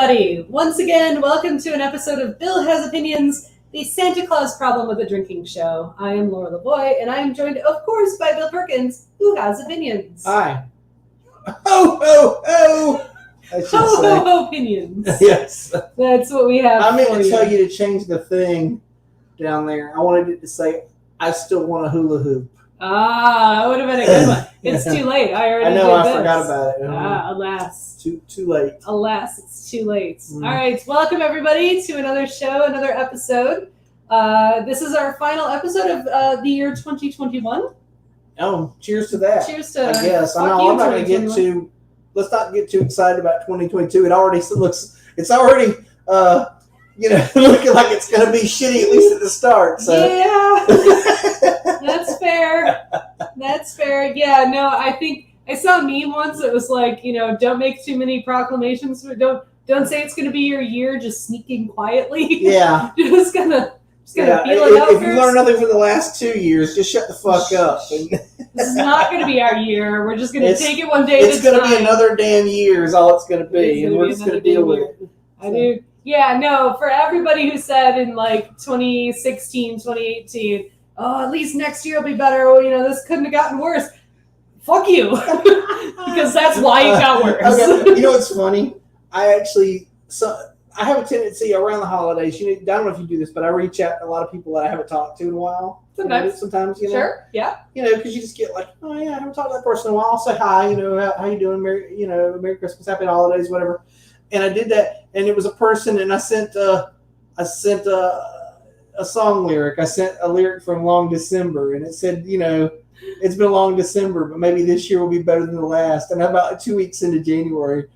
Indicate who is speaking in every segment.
Speaker 1: everybody! Once again, welcome to an episode of Bill Has Opinions, the Santa Claus problem with a drinking show. I am Laura Lavoie, and I am joined, of course, by Bill Perkins, who has opinions.
Speaker 2: Hi. Ho, ho, ho!
Speaker 1: Ho, opinions.
Speaker 2: Yes.
Speaker 1: That's what we have.
Speaker 2: I meant to tell you to change the thing down there. I wanted it to say, I still want a hula hoop.
Speaker 1: Ah, that would have been a good one. It's too late. I already did
Speaker 2: I
Speaker 1: this.
Speaker 2: forgot about it.
Speaker 1: Alas.
Speaker 2: Too late.
Speaker 1: Alas, it's too late. All right, welcome everybody to another show, another episode. This is our final episode of the year 2021.
Speaker 2: Oh, cheers to that.
Speaker 1: Cheers to.
Speaker 2: I guess. I'm not going to get too. Let's not get too excited about 2022. It already looks. It's already. Looking like it's going to be shitty at least at the start. So.
Speaker 1: Yeah, that's fair. That's fair. Yeah, no, I think I saw a meme once that was like, don't make too many proclamations. Don't say it's going to be your year. Just sneaking quietly.
Speaker 2: Yeah,
Speaker 1: just gonna feel it out.
Speaker 2: If you learned nothing from the last 2 years, just shut the fuck up.
Speaker 1: This is not going to be our year. We're just going to take it one day.
Speaker 2: It's going to be another damn year. Is all it's going to be, and we're just going to deal with it.
Speaker 1: I do. Yeah, no, for everybody who said in like 2016, 2018, oh, at least next year will be better. Well, this couldn't have gotten worse. Fuck you. Because that's why it got worse.
Speaker 2: Okay. You know what's funny? I have a tendency around the holidays, I don't know if you do this, but I reach out to a lot of people that I haven't talked to in a while. Sometimes,
Speaker 1: Sure, yeah.
Speaker 2: Because you just get like, oh yeah, I haven't talked to that person in a while. I'll say hi, how you doing? Merry Christmas, Happy Holidays, whatever. And I did that, and it was a person, and I sent a song lyric. I sent a lyric from Long December, and it said, it's been a long December, but maybe this year will be better than the last. And about 2 weeks into January,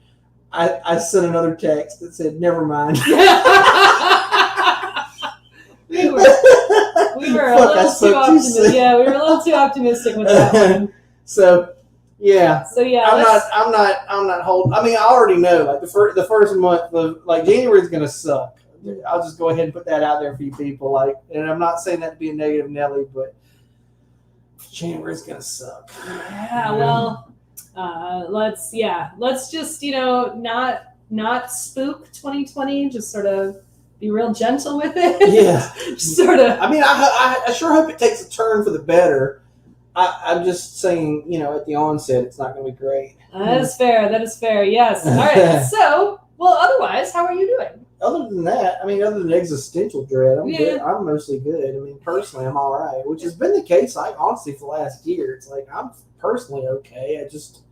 Speaker 2: I sent another text that said, never mind.
Speaker 1: we were a little too optimistic. Yeah, we were a little too optimistic with that one.
Speaker 2: So. Yeah.
Speaker 1: So yeah,
Speaker 2: I'm not holding. I mean, I already know. Like the first month of January is going to suck. I'll just go ahead and put that out there for you people. And I'm not saying that to be a negative Nelly, but January is going to suck.
Speaker 1: Yeah. Well, let's just not spook 2020. Just sort of be real gentle with it.
Speaker 2: Yeah.
Speaker 1: Just sort of.
Speaker 2: I mean, I sure hope it takes a turn for the better. I'm just saying, at the onset, it's not going to be great.
Speaker 1: That is fair. Yes. All right. So, otherwise, how are you doing?
Speaker 2: Other than that, other than existential dread, I'm good. I'm mostly good. Personally, I'm all right, which has been the case, honestly, for the last year. It's like, I'm personally okay. I just,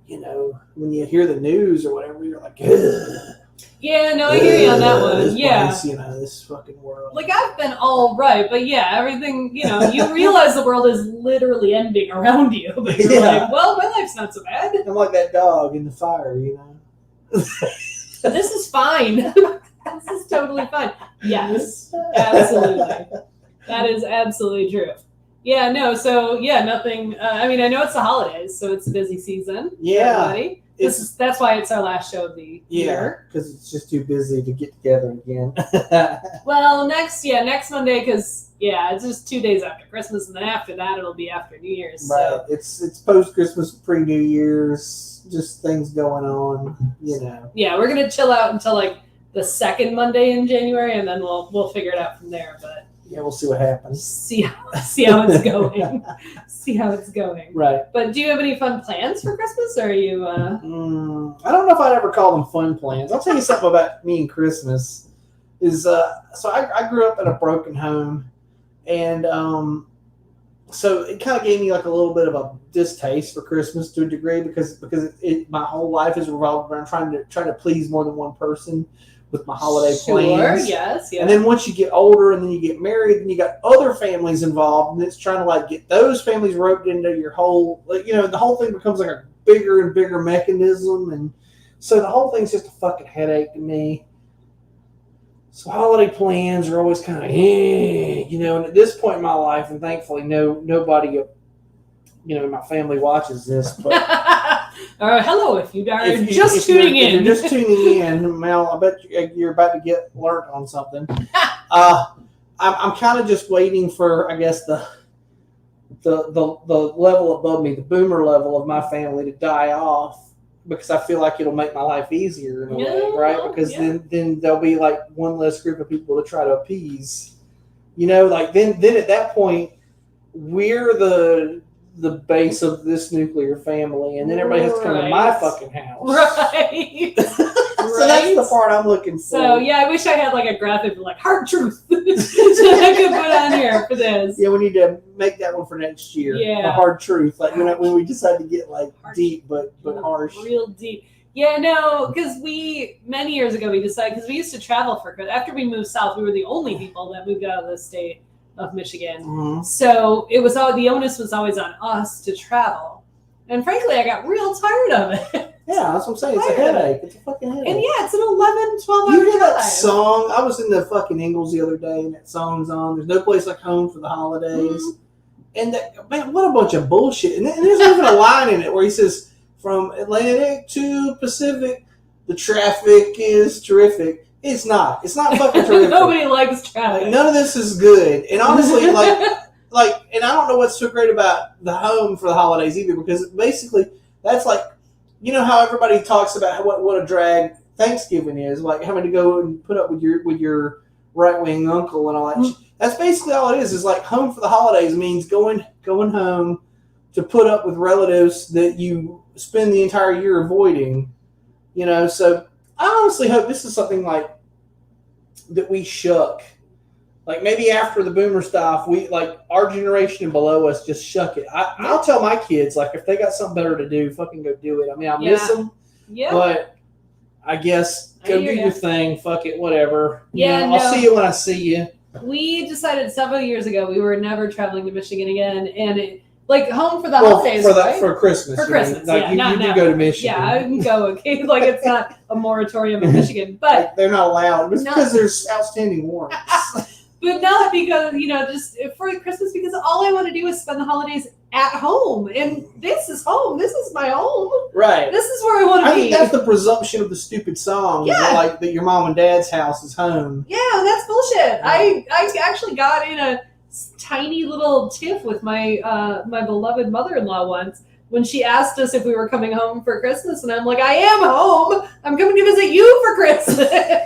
Speaker 2: when you hear the news or whatever, you're like, ugh.
Speaker 1: Yeah, no, I hear you on that one. Yeah.
Speaker 2: Place, this fucking world.
Speaker 1: Like, I've been all right, but yeah, everything, you realize the world is literally ending around you. But you're like, well, my life's not so bad.
Speaker 2: I'm like that dog in the fire,
Speaker 1: This is fine. This is totally fine. Yes, absolutely. That is absolutely true. Yeah, no, so, yeah, nothing. I know it's the holidays, so it's a busy season.
Speaker 2: Yeah.
Speaker 1: Everybody. That's why it's our last show of the year.
Speaker 2: Because it's just too busy to get together again.
Speaker 1: Well, next Monday, because it's just 2 days after Christmas, and then after that it'll be after New Year's.
Speaker 2: Right.
Speaker 1: So.
Speaker 2: It's post Christmas, pre New Year's, just things going on.
Speaker 1: Yeah, we're gonna chill out until like the second Monday in January, and then we'll figure it out from there. But
Speaker 2: yeah, we'll see what happens.
Speaker 1: See how it's going. See how it's going.
Speaker 2: Right.
Speaker 1: But do you have any fun plans for Christmas, or are you?
Speaker 2: I don't know if I'd ever call them fun plans. I'll tell you something about me and Christmas. So I grew up in a broken home, and so it kind of gave me like a little bit of a distaste for Christmas to a degree because my whole life is revolved around trying to please more than one person with my holiday plans.
Speaker 1: Yes.
Speaker 2: And then once you get older and then you get married, and you got other families involved, and it's trying to get those families roped into your whole, the whole thing becomes like a bigger and bigger mechanism, and so the whole thing's just a fucking headache to me. So holiday plans are always kind of, and at this point in my life, and thankfully nobody, in my family watches this, but.
Speaker 1: Hello, if you are just tuning in.
Speaker 2: If you're just tuning in, Mel, I bet you're about to get learned on something. I'm kind of just waiting for, I guess, the level above me, the boomer level of my family to die off because I feel like it'll make my life easier in a way,
Speaker 1: Yeah,
Speaker 2: right? Because
Speaker 1: yeah.
Speaker 2: then there'll be like one less group of people to try to appease. You know, like then at that point, we're the base of this nuclear family, and then everybody has to come to my
Speaker 1: Right.
Speaker 2: fucking house.
Speaker 1: Right.
Speaker 2: So that's the part I'm looking for.
Speaker 1: So yeah, I wish I had like a graphic for like hard truth that I could put on here for this.
Speaker 2: Yeah, we need to make that one for next year.
Speaker 1: Yeah.
Speaker 2: The hard truth, like when we decide to get like deep but harsh.
Speaker 1: Real deep. Yeah, no, because many years ago we decided, because we used to travel for good. After we moved south, we were the only people that moved out of the state of Michigan.
Speaker 2: Mm-hmm.
Speaker 1: So it was all, the onus was always on us to travel. And frankly, I got real tired of it.
Speaker 2: Yeah, that's what I'm saying. It's a headache. It's a fucking headache.
Speaker 1: And yeah, it's an 11, 12
Speaker 2: You
Speaker 1: hour
Speaker 2: hear
Speaker 1: drive.
Speaker 2: that song? I was in the fucking Ingles the other day, and that song's on. There's no place like home for the holidays.
Speaker 1: Mhm.
Speaker 2: And that, man, what a bunch of bullshit. And there's even a line in it where he says, from Atlantic to Pacific, the traffic is terrific. It's not. It's not fucking terrific.
Speaker 1: Nobody likes traffic.
Speaker 2: Like, none of this is good. And honestly, and I don't know what's so great about the home for the holidays either, because basically that's like, you know how everybody talks about what a drag Thanksgiving is, like having to go and put up with your right wing uncle and all that.
Speaker 1: Mm-hmm.
Speaker 2: That's basically all it is. Is like home for the holidays means going home to put up with relatives that you spend the entire year avoiding. You know, so I honestly hope this is something like that we shuck. Like maybe after the boomer stuff, we like our generation and below us just shuck it. I'll tell my kids, like, if they got something better to do, fucking go do it. I mean, I miss them, but I guess go do your thing. Fuck it, whatever.
Speaker 1: Yeah,
Speaker 2: I'll see you when I see you.
Speaker 1: We decided several years ago we were never traveling to Michigan again, and it, like home for the holidays, right?
Speaker 2: For Christmas.
Speaker 1: For Christmas,
Speaker 2: like
Speaker 1: yeah,
Speaker 2: you do go to Michigan.
Speaker 1: Yeah, I can go. Okay, like it's not a moratorium in Michigan, but
Speaker 2: like, they're not allowed. It's because there's outstanding warrants.
Speaker 1: But not because, just for Christmas, because all I want to do is spend the holidays at home. And this is home. This is my home.
Speaker 2: Right.
Speaker 1: This is where I want to be.
Speaker 2: I think that's the presumption of the stupid song.
Speaker 1: Yeah.
Speaker 2: Like that your mom and dad's house is home.
Speaker 1: Yeah, that's bullshit. I actually got in a tiny little tiff with my my beloved mother-in-law once when she asked us if we were coming home for Christmas. And I'm like, I am home. I'm coming to visit you for Christmas.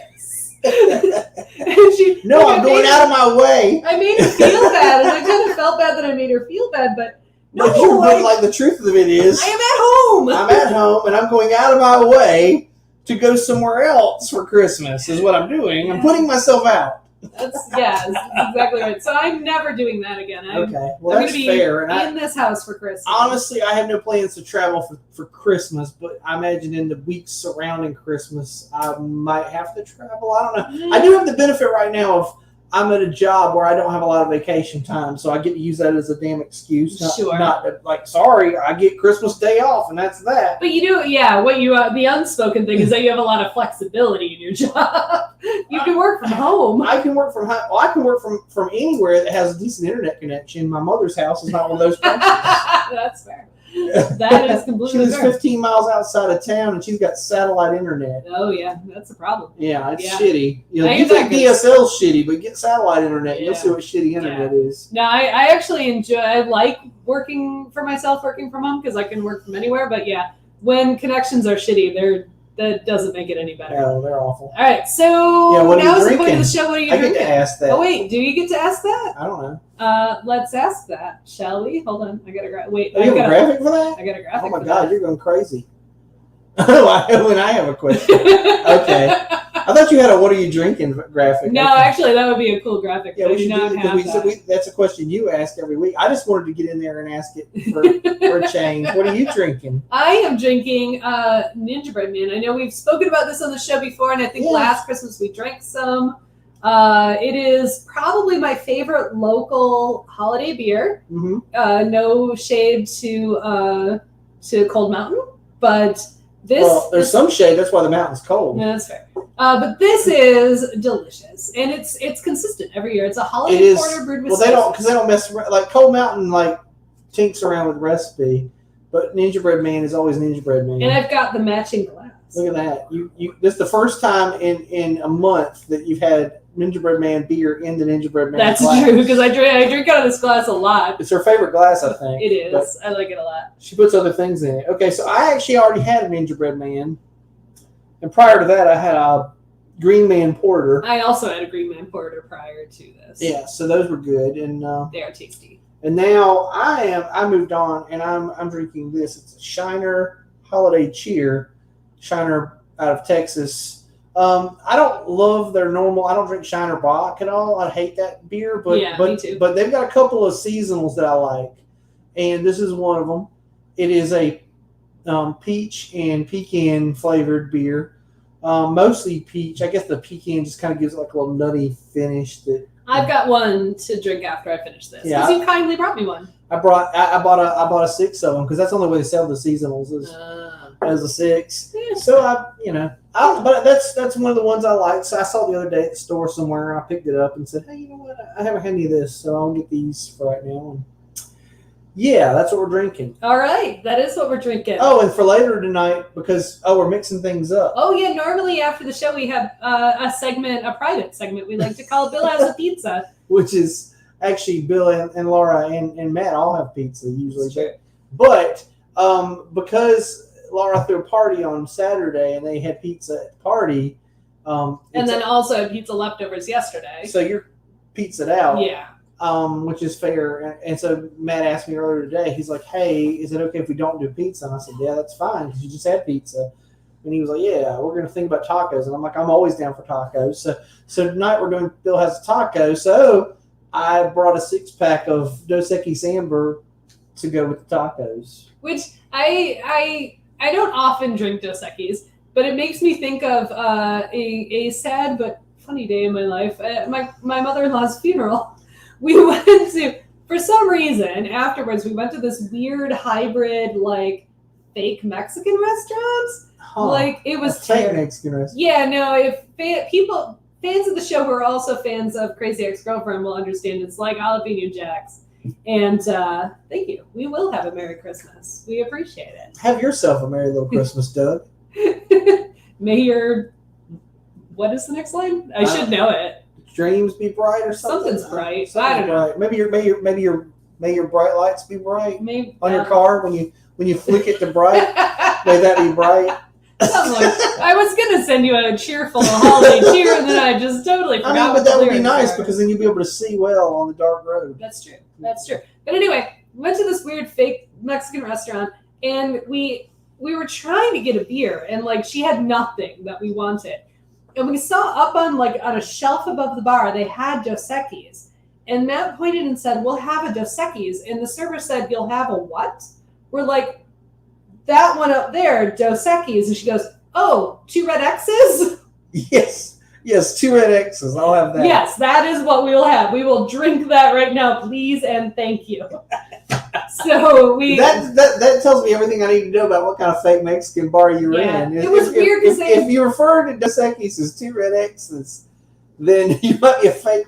Speaker 2: I'm going out of my way.
Speaker 1: I made her feel bad, and I kind of felt bad that I made her feel bad, but no,
Speaker 2: but the truth of it is,
Speaker 1: I am at home.
Speaker 2: I'm at home, and I'm going out of my way to go somewhere else for Christmas. Is what I'm doing. I'm putting myself out.
Speaker 1: That's exactly right. So I'm never doing that again.
Speaker 2: Okay,
Speaker 1: I'm
Speaker 2: well
Speaker 1: going
Speaker 2: that's
Speaker 1: to be
Speaker 2: fair.
Speaker 1: in this house for Christmas.
Speaker 2: Honestly, I have no plans to travel for Christmas, but I imagine in the weeks surrounding Christmas, I might have to travel. I don't know. I do have the benefit right now of I'm at a job where I don't have a lot of vacation time, so I get to use that as a damn excuse. Not like, sorry, I get Christmas Day off, and that's that.
Speaker 1: But you do, what you the unspoken thing is that you have a lot of flexibility in your job. You can work from home.
Speaker 2: I can work from home. Well, I can work from anywhere that has a decent internet connection. My mother's house is not one of those places.
Speaker 1: That's fair. That is completely
Speaker 2: She lives
Speaker 1: fair.
Speaker 2: 15 miles outside of town, and she's got satellite internet.
Speaker 1: Oh yeah, that's a problem.
Speaker 2: Yeah, it's shitty. You
Speaker 1: I
Speaker 2: think DSL's shitty, but get satellite internet. You'll see what shitty internet is.
Speaker 1: No, I actually enjoy. I like working for myself, working from home, because I can work from anywhere. But yeah, when connections are shitty, that doesn't make it any better.
Speaker 2: No, they're awful.
Speaker 1: All right, so
Speaker 2: what are
Speaker 1: now
Speaker 2: you
Speaker 1: is the point of
Speaker 2: drinking?
Speaker 1: the show. What are you
Speaker 2: I
Speaker 1: drinking?
Speaker 2: get to ask that.
Speaker 1: Oh wait, do you get to ask that?
Speaker 2: I don't know.
Speaker 1: Let's ask that, shall we? Hold on, I gotta wait.
Speaker 2: You have a graphic for that?
Speaker 1: I got a graphic.
Speaker 2: Oh my
Speaker 1: for
Speaker 2: god,
Speaker 1: that.
Speaker 2: you're going crazy. When I have a question. Okay. I thought you had a "What are you drinking" graphic.
Speaker 1: No, actually, that would be a cool graphic.
Speaker 2: Yeah, we should do it because that's a question you ask every week. I just wanted to get in there and ask it for a change. What are you drinking?
Speaker 1: I am drinking Ninja Bread Man. I know we've spoken about this on the show before, and I think last Christmas we drank some. It is probably my favorite local holiday beer.
Speaker 2: Mm-hmm.
Speaker 1: No shade to Cold Mountain, but
Speaker 2: there's some shade. That's why the mountain's cold.
Speaker 1: Yeah, that's fair. But this is delicious, and it's consistent every year. It's a holiday porter brewed with.
Speaker 2: Well, they don't mess around. Like Cold Mountain, tinks around with recipe, but Ninja Bread Man is always Ninja Bread Man.
Speaker 1: And I've got the matching glass.
Speaker 2: Look at that. This is the first time in a month that you've had Gingerbread Man beer in the Gingerbread Man
Speaker 1: That's
Speaker 2: glass.
Speaker 1: true, because I drink out of this glass a lot.
Speaker 2: It's her favorite glass, I think.
Speaker 1: It is. I like it a lot.
Speaker 2: She puts other things in it. Okay, so I actually already had a Gingerbread Man. And prior to that, I had a Green Man Porter.
Speaker 1: I also had a Green Man Porter prior to this.
Speaker 2: Yeah, so those were good. And
Speaker 1: they are tasty.
Speaker 2: And now I moved on, and I'm drinking this. It's a Shiner Holiday Cheer. Shiner out of Texas. I don't love their normal. I don't drink Shiner Bock at all. I hate that beer, but
Speaker 1: me too.
Speaker 2: But they've got a couple of seasonals that I like, and this is one of them. It is a peach and pecan flavored beer, mostly peach. I guess the pecan just kind of gives it like a little nutty finish. That
Speaker 1: I've got one to drink after I finish this.
Speaker 2: Yeah,
Speaker 1: because you kindly brought me one.
Speaker 2: I bought a 6 of them because that's the only way they sell the seasonals is as a 6.
Speaker 1: Yeah.
Speaker 2: So but that's one of the ones I like. So I saw the other day at the store somewhere. I picked it up and said, hey, you know what? I haven't had any of this, so I'll get these for right now. And yeah, that's what we're drinking.
Speaker 1: All right, that is what we're drinking.
Speaker 2: Oh, and for later tonight, because we're mixing things up.
Speaker 1: Oh yeah, normally after the show we have a private segment we like to call Bill Has a Pizza,
Speaker 2: which is actually Bill and Laura and Matt all have pizza usually.
Speaker 1: Sure.
Speaker 2: But because Laura threw a party on Saturday and they had pizza at the party.
Speaker 1: And then also had pizza leftovers yesterday.
Speaker 2: So you're pizzaed out.
Speaker 1: Yeah.
Speaker 2: Which is fair. And so Matt asked me earlier today, he's like, hey, is it okay if we don't do pizza? And I said, yeah, that's fine because you just had pizza. And he was like, yeah, we're going to think about tacos. And I'm like, I'm always down for tacos. So tonight we're doing Bill Has a Taco. So I brought a 6-pack of Dos Equis Amber to go with the tacos.
Speaker 1: Which I don't often drink Dos Equis, but it makes me think of a sad but funny day in my life. My mother-in-law's funeral. We went to, for some reason, afterwards, we went to this weird hybrid, like, fake Mexican restaurant.
Speaker 2: Huh.
Speaker 1: Like, it was
Speaker 2: fake Mexican restaurant.
Speaker 1: Yeah, no, if fans of the show who are also fans of Crazy Ex-Girlfriend will understand it's like Jalapeno Jacks. And thank you. We will have a Merry Christmas. We appreciate it.
Speaker 2: Have yourself a Merry Little Christmas, Doug.
Speaker 1: May your, what is the next line? I should know it.
Speaker 2: Dreams be bright or something.
Speaker 1: Something's bright. I don't know.
Speaker 2: May your bright lights be bright.
Speaker 1: Maybe,
Speaker 2: on your car when you flick it to bright. May that be bright.
Speaker 1: I was gonna send you a cheerful holiday cheer, and then I just totally forgot.
Speaker 2: But that would be nice because then you'd be able to see well on the dark road.
Speaker 1: That's true. But anyway, we went to this weird fake Mexican restaurant, and we were trying to get a beer, and like she had nothing that we wanted. And we saw up on a shelf above the bar, they had Dos Equis. And Matt pointed and said, we'll have a Dos Equis. And the server said, you'll have a what? We're like, that one up there, Dos Equis. And she goes, oh, 2 red X's?
Speaker 2: Yes, 2 red X's. I'll have that.
Speaker 1: Yes, that is what we will have. We will drink that right now, please, and thank you. So
Speaker 2: that tells me everything I need to know about what kind of fake Mexican bar you were in.
Speaker 1: It was weird because
Speaker 2: if you refer to Dos Equis as 2 red X's, then you might be a fake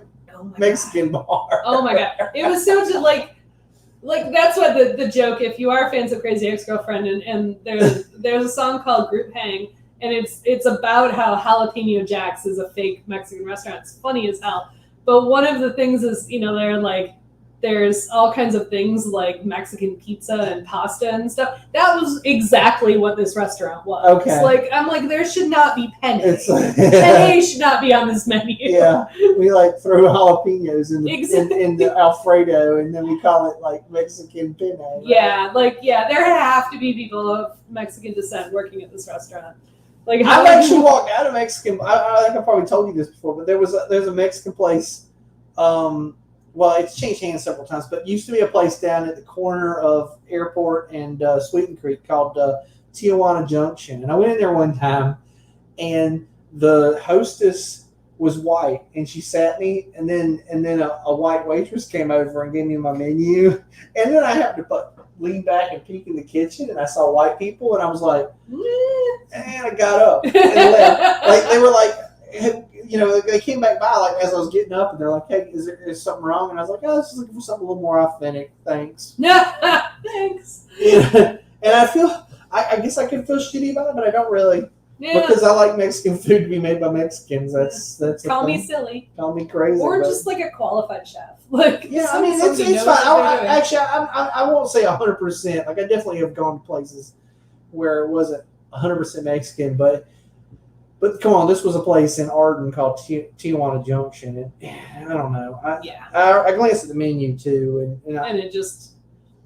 Speaker 2: Mexican bar.
Speaker 1: Oh my god! It was so just like that's what the joke. If you are fans of Crazy Ex-Girlfriend, and there's a song called Group Hang, and it's about how Jalapeno Jacks is a fake Mexican restaurant. It's funny as hell. But one of the things is, they're like, there's all kinds of things like Mexican pizza and pasta and stuff. That was exactly what this restaurant was.
Speaker 2: Okay.
Speaker 1: I'm like, there should not be penne.
Speaker 2: Penne
Speaker 1: should not be on this menu.
Speaker 2: Yeah, we throw jalapenos in the Alfredo, and then we call it like Mexican penne. Right?
Speaker 1: Yeah, there have to be people of Mexican descent working at this restaurant. I've
Speaker 2: actually walked out of Mexican. I think I probably told you this before, but there's a Mexican place. Well, it's changed hands several times, but it used to be a place down at the corner of Airport and Sweeten Creek called Tijuana Junction. And I went in there one time, and the hostess was white, and she sat me, and then a white waitress came over and gave me my menu. And then I happened to lean back and peek in the kitchen, and I saw white people, and I was like, and I got up and left. They were like, they came back by as I was getting up, and they're like, "Hey, is something wrong?" And I was like, "Oh, I was just looking for something a little more authentic. Thanks."
Speaker 1: Thanks.
Speaker 2: And I guess I could feel shitty about it, but I don't really.
Speaker 1: Yeah.
Speaker 2: Because I like Mexican food to be made by Mexicans. That's a
Speaker 1: Call me
Speaker 2: thing.
Speaker 1: silly.
Speaker 2: Call me crazy.
Speaker 1: Or
Speaker 2: but-
Speaker 1: just like a qualified chef. Like,
Speaker 2: yeah, I mean, it's
Speaker 1: somebody
Speaker 2: fine.
Speaker 1: knows what they're doing.
Speaker 2: Actually, I won't say 100%. Like, I definitely have gone to places where it wasn't 100% Mexican, but come on, this was a place in Arden called Tijuana Junction, and I don't know. I glanced at the menu too,
Speaker 1: and it just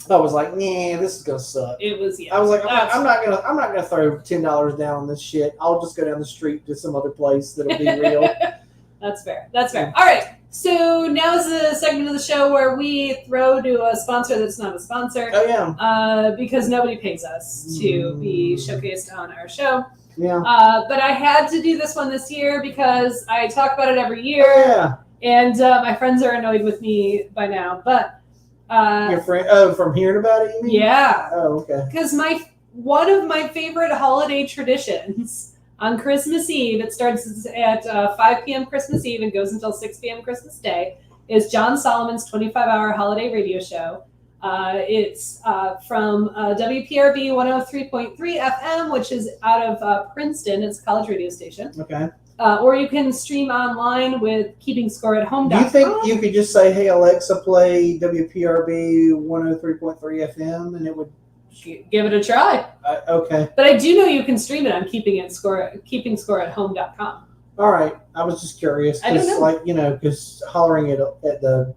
Speaker 2: I was like, nah, this is gonna suck.
Speaker 1: it was
Speaker 2: I was like, I'm not gonna throw $10 down on this shit. I'll just go down the street to some other place that'll be real.
Speaker 1: That's fair. That's fair. All right. So now is the segment of the show where we throw to a sponsor that's not a sponsor.
Speaker 2: Oh yeah.
Speaker 1: Because nobody pays us to be showcased on our show.
Speaker 2: Yeah.
Speaker 1: But I had to do this one this year because I talk about it every year.
Speaker 2: Oh, yeah.
Speaker 1: And my friends are annoyed with me by now. But
Speaker 2: your friend from hearing about it, you mean?
Speaker 1: Yeah.
Speaker 2: Oh, okay.
Speaker 1: Because one of my favorite holiday traditions on Christmas Eve, it starts at 5 p.m. Christmas Eve and goes until 6 p.m. Christmas Day, is John Solomon's 25-hour holiday radio show. It's from WPRB 103.3 FM, which is out of Princeton. It's a college radio station.
Speaker 2: Okay.
Speaker 1: Or you can stream online with keepingscoreathome.com.
Speaker 2: Do you think you could just say, hey, Alexa, play WPRB 103.3 FM, and it would...
Speaker 1: Give it a try.
Speaker 2: Okay.
Speaker 1: But I do know you can stream it on keepingscoreathome.com.
Speaker 2: All right. I was just curious.
Speaker 1: I don't know.
Speaker 2: Like, because hollering it at the,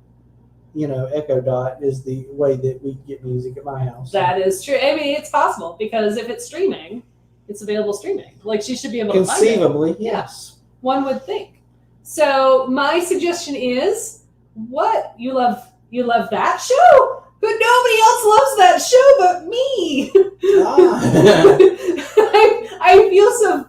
Speaker 2: Echo Dot is the way that we get music at my house.
Speaker 1: That is true. I mean, it's possible because if it's streaming, it's available streaming. Like, she should be able to find it.
Speaker 2: Conceivably, yes.
Speaker 1: One would think. So my suggestion is, what? You love that show? But nobody else loves that show but me. I feel so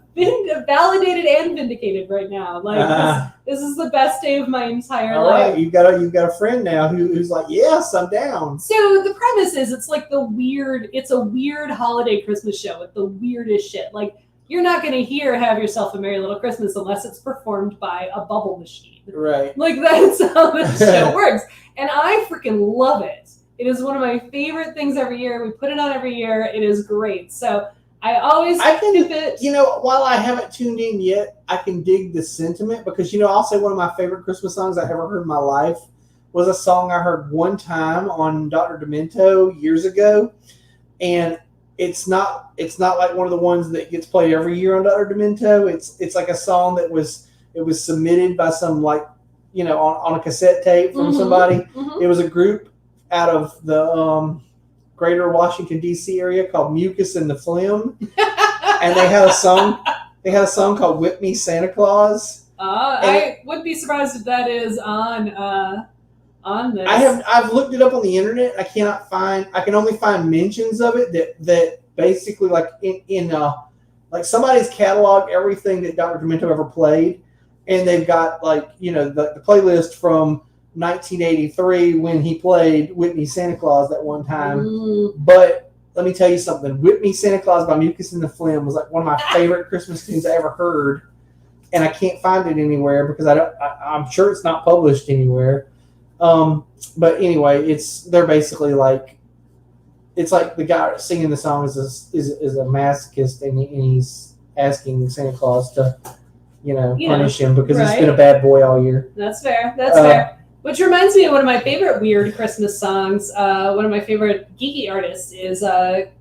Speaker 1: validated and vindicated right now. Like this is the best day of my entire
Speaker 2: all
Speaker 1: life.
Speaker 2: Right, you've got a friend now who's like, yes, I'm down.
Speaker 1: So the premise is it's like it's a weird holiday Christmas show with the weirdest shit. Like, you're not going to hear Have Yourself a Merry Little Christmas unless it's performed by a bubble machine.
Speaker 2: Right.
Speaker 1: Like, that's how the show works. And I freaking love it. It is one of my favorite things every year. We put it on every year. It is great. So I can skip it.
Speaker 2: While I haven't tuned in yet, I can dig the sentiment because, I'll say one of my favorite Christmas songs I ever heard in my life was a song I heard one time on Dr. Demento years ago. And it's not like one of the ones that gets played every year on Dr. Demento. It's like a song that was submitted by some on a cassette tape from somebody.
Speaker 1: Mm-hmm.
Speaker 2: It was a group out of the greater Washington D.C. area called Mucus and the Phlegm, and they had a song called "Whip Me, Santa Claus."
Speaker 1: I wouldn't be surprised if that is on this.
Speaker 2: I've looked it up on the internet. I can only find mentions of it that basically like in like somebody's cataloged everything that Dr. Demento ever played, and they've got the playlist from 1983 when he played Whitney Santa Claus that one time. But let me tell you something. Whitney Santa Claus by Mucus and the Phlegm was like one of my favorite Christmas tunes I ever heard, and I can't find it anywhere because I'm sure it's not published anywhere. But anyway, they're basically like, it's like the guy singing the song is a masochist, and he's asking Santa Claus to punish him because he's been a bad boy all year.
Speaker 1: That's fair. That's fair. Which reminds me of one of my favorite weird Christmas songs. One of my favorite geeky artists is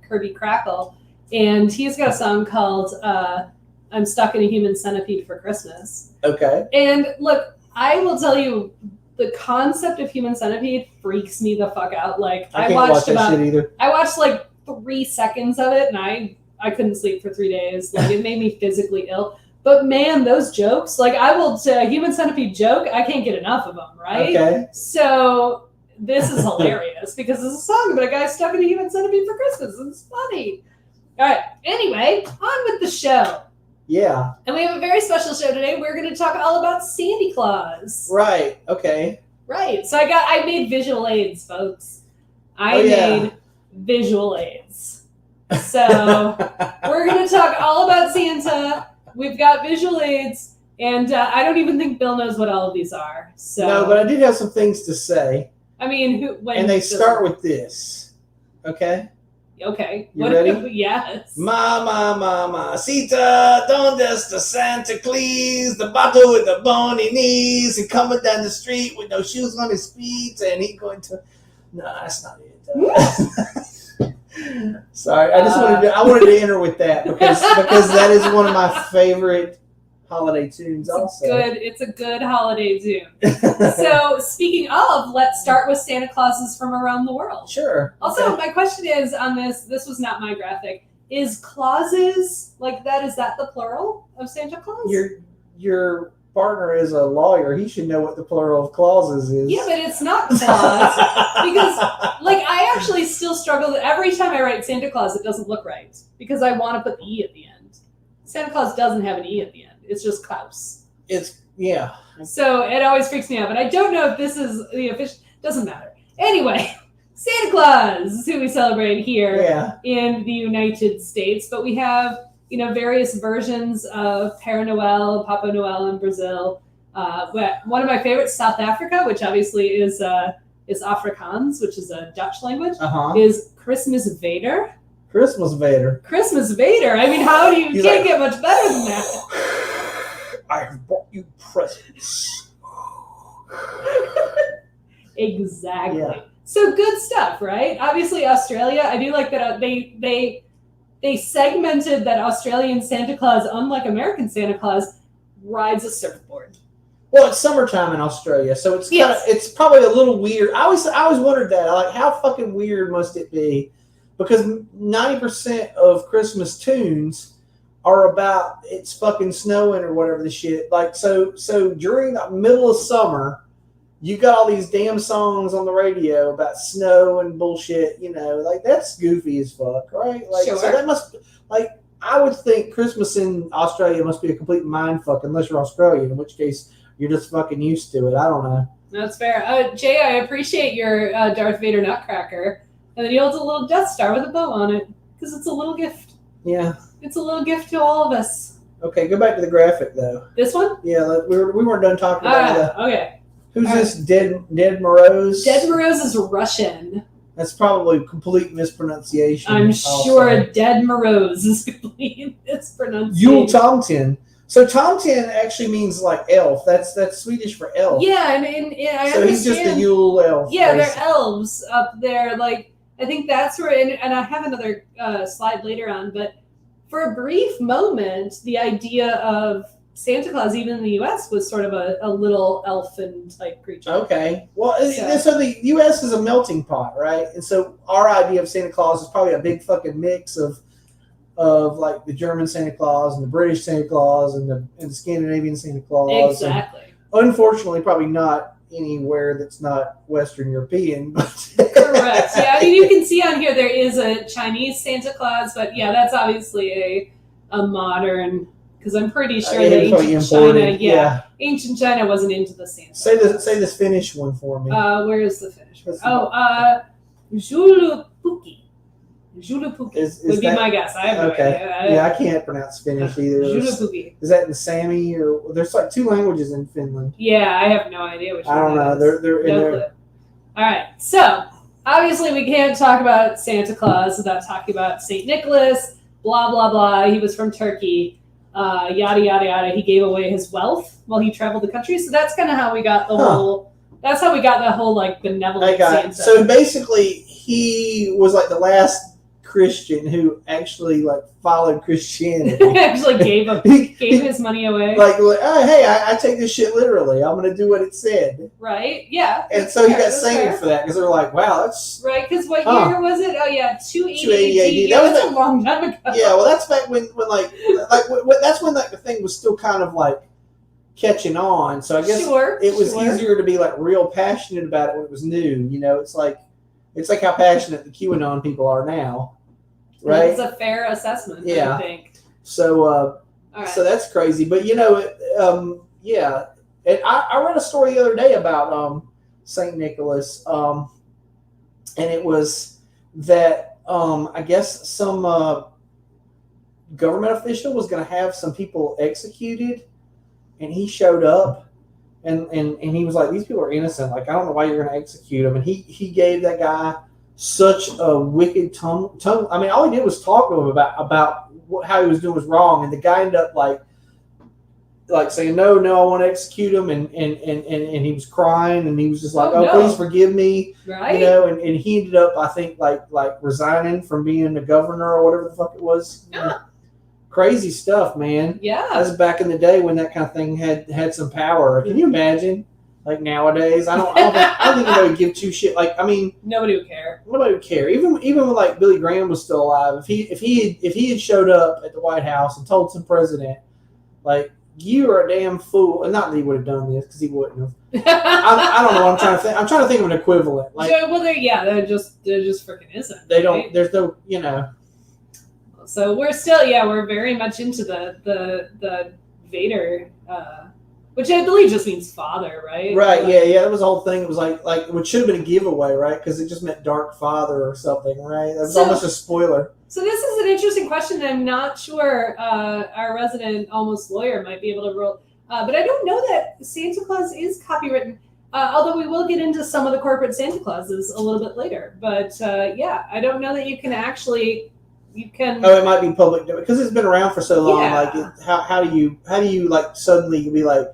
Speaker 1: Kirby Crackle. And he's got a song called I'm Stuck in a Human Centipede for Christmas.
Speaker 2: Okay.
Speaker 1: And look, I will tell you, the concept of human centipede freaks me the fuck out. Like,
Speaker 2: I can't watch that shit either.
Speaker 1: I watched like 3 seconds of it, and I couldn't sleep for 3 days. Like, it made me physically ill. But man, those jokes, like, I will say a human centipede joke, I can't get enough of them, right?
Speaker 2: Okay.
Speaker 1: So this is hilarious because it's a song about a guy stuck in a human centipede for Christmas. It's funny. All right. Anyway, on with the show.
Speaker 2: Yeah.
Speaker 1: And we have a very special show today. We're going to talk all about Santa Claus.
Speaker 2: Right. Okay.
Speaker 1: Right. So I made visual aids, folks. I made visual aids. So we're going to talk all about Santa. We've got visual aids, and I don't even think Bill knows what all of these are. So
Speaker 2: no, but I did have some things to say.
Speaker 1: I mean,
Speaker 2: and they start with this. Okay?
Speaker 1: Okay.
Speaker 2: You ready?
Speaker 1: Yes.
Speaker 2: Mamacita, donde está Santa Claus? The bottle with the bony knees and coming down the street with no shoes on his feet, and he going to. No, that's not it. Sorry, I wanted to enter with that because that is one of my favorite holiday tunes.
Speaker 1: It's a good holiday tune. So speaking of, let's start with Santa Clauses from around the world.
Speaker 2: Sure.
Speaker 1: Also, my question is on this was not my graphic. Is clauses like that, is that the plural of Santa Claus?
Speaker 2: Your partner is a lawyer. He should know what the plural of clauses is.
Speaker 1: Yeah, but it's not clause. Because, like, I actually still struggle. Every time I write Santa Claus, it doesn't look right. Because I want to put the E at the end. Santa Claus doesn't have an E at the end. It's just Klaus.
Speaker 2: Yeah.
Speaker 1: So it always freaks me out. But I don't know if this is the official. Doesn't matter. Anyway, Santa Claus is who we celebrate here in the United States. But we have, various versions of Père Noël, Papa Noel in Brazil. One of my favorites, South Africa, which obviously is Afrikaans, which is a Dutch language, is Christmas Vader.
Speaker 2: Christmas Vader.
Speaker 1: Christmas Vader. I mean, you can't get much better than that.
Speaker 2: I have brought you presents.
Speaker 1: Exactly.
Speaker 2: Yeah.
Speaker 1: So good stuff, right? Obviously, Australia. I do like that they segmented that Australian Santa Claus, unlike American Santa Claus, rides a surfboard.
Speaker 2: Well, it's summertime in Australia, so it's probably a little weird. I always wondered that. Like, how fucking weird must it be? Because 90% of Christmas tunes are about it's fucking snowing or whatever the shit. Like, so during the middle of summer, you got all these damn songs on the radio about snow and bullshit. Like, that's goofy as fuck, right? Like,
Speaker 1: sure.
Speaker 2: So that must, like, I would think Christmas in Australia must be a complete mindfuck unless you're Australian, in which case you're just fucking used to it. I don't know.
Speaker 1: That's fair. Jay, I appreciate your Darth Vader nutcracker. And then he holds a little Death Star with a bow on it because it's a little gift.
Speaker 2: Yeah.
Speaker 1: It's a little gift to all of us.
Speaker 2: Okay, go back to the graphic, though.
Speaker 1: This one?
Speaker 2: Yeah, we weren't done talking about it.
Speaker 1: Okay.
Speaker 2: Who's this? Dead Moroz?
Speaker 1: Dead Moroz is Russian.
Speaker 2: That's probably complete mispronunciation.
Speaker 1: I'm sure Dead Moroz is complete mispronunciation.
Speaker 2: Yule Tomten. So Tomten actually means like elf. That's Swedish for elf.
Speaker 1: Yeah, and I
Speaker 2: so
Speaker 1: understand.
Speaker 2: He's just a Yule elf.
Speaker 1: Yeah, they're elves up there. Like, I think that's where, and I have another slide later on, but for a brief moment, the idea of Santa Claus, even in the U.S., was sort of a little elfin type creature.
Speaker 2: Okay. Well, so the U.S. is a melting pot, right? And so our idea of Santa Claus is probably a big fucking mix of like the German Santa Claus and the British Santa Claus and the Scandinavian Santa Claus.
Speaker 1: Exactly.
Speaker 2: And unfortunately, probably not anywhere that's not Western European.
Speaker 1: Correct. Yeah, I mean, you can see on here there is a Chinese Santa Claus, but yeah, that's obviously a modern, because I'm pretty sure that ancient China, ancient China wasn't into the Santa.
Speaker 2: Say this Finnish one for me.
Speaker 1: Where is the Finnish one? Joulupuki. Joulupuki would be my guess. I have no idea.
Speaker 2: I can't pronounce Finnish either.
Speaker 1: Joulupuki.
Speaker 2: Is that in Sami or there's like two languages in Finland?
Speaker 1: Yeah, I have no idea which one.
Speaker 2: I don't know. They're in there.
Speaker 1: All right, so obviously we can't talk about Santa Claus without talking about Saint Nicholas. Blah blah blah. He was from Turkey. Yada yada yada. He gave away his wealth while he traveled the country. So that's kind of how we got the whole. That's how we got the whole like benevolent Santa.
Speaker 2: So basically, he was like the last Christian who actually like followed Christianity.
Speaker 1: Actually gave his money away.
Speaker 2: Like oh, hey, I take this shit literally. I'm gonna do what it said.
Speaker 1: Right? Yeah.
Speaker 2: And so he got sanctioned for that because they're like, wow, that's
Speaker 1: right. Because what year was it? Oh yeah, 280 AD.
Speaker 2: That was
Speaker 1: a long time ago.
Speaker 2: Yeah, well, that's back when that's when like the thing was still kind of like catching on. So I guess it was easier to be like real passionate about it when it was new. It's like how passionate the QAnon people are now. Right.
Speaker 1: It's a fair assessment,
Speaker 2: yeah.
Speaker 1: I think.
Speaker 2: So, so that's crazy. But yeah. And I read a story the other day about Saint Nicholas, and it was that I guess some government official was going to have some people executed, and he showed up, and he was like, "These people are innocent. Like, I don't know why you're going to execute them." And he gave that guy such a wicked tongue. I mean, all he did was talk to him about how he was doing was wrong, and the guy ended up like saying, no, I want to execute him, and he was crying, and he was just like,
Speaker 1: Oh, no.
Speaker 2: please forgive me,
Speaker 1: Right?
Speaker 2: you know, and he ended up, I think, like resigning from being the governor or whatever the fuck it was.
Speaker 1: Yeah.
Speaker 2: Crazy stuff, man.
Speaker 1: Yeah.
Speaker 2: That was back in the day when that kind of thing had some power. Can you imagine? Like nowadays, I don't think anybody would give two shit. Like, I mean,
Speaker 1: Nobody would care.
Speaker 2: Nobody would care. Even when like Billy Graham was still alive, if he had showed up at the White House and told some president, like, you are a damn fool, and not that he would have done this because he wouldn't have. I don't know what I'm trying to think. I'm trying to think of an equivalent. Like,
Speaker 1: well, they're just freaking isn't.
Speaker 2: they don't.
Speaker 1: Right?
Speaker 2: There's no, you know.
Speaker 1: So we're very much into the Vader, which I believe just means father, right?
Speaker 2: Right. Yeah. That was the whole thing. It was like it should have been a giveaway, right? Because it just meant dark father or something, right? That was almost a spoiler.
Speaker 1: So this is an interesting question that I'm not sure our resident almost lawyer might be able to rule. But I don't know that Santa Claus is copywritten, although we will get into some of the corporate Santa Clauses a little bit later. But I don't know that you can actually... Oh,
Speaker 2: it might be public because it's been around for so long.
Speaker 1: Yeah.
Speaker 2: Like, how do you like suddenly be like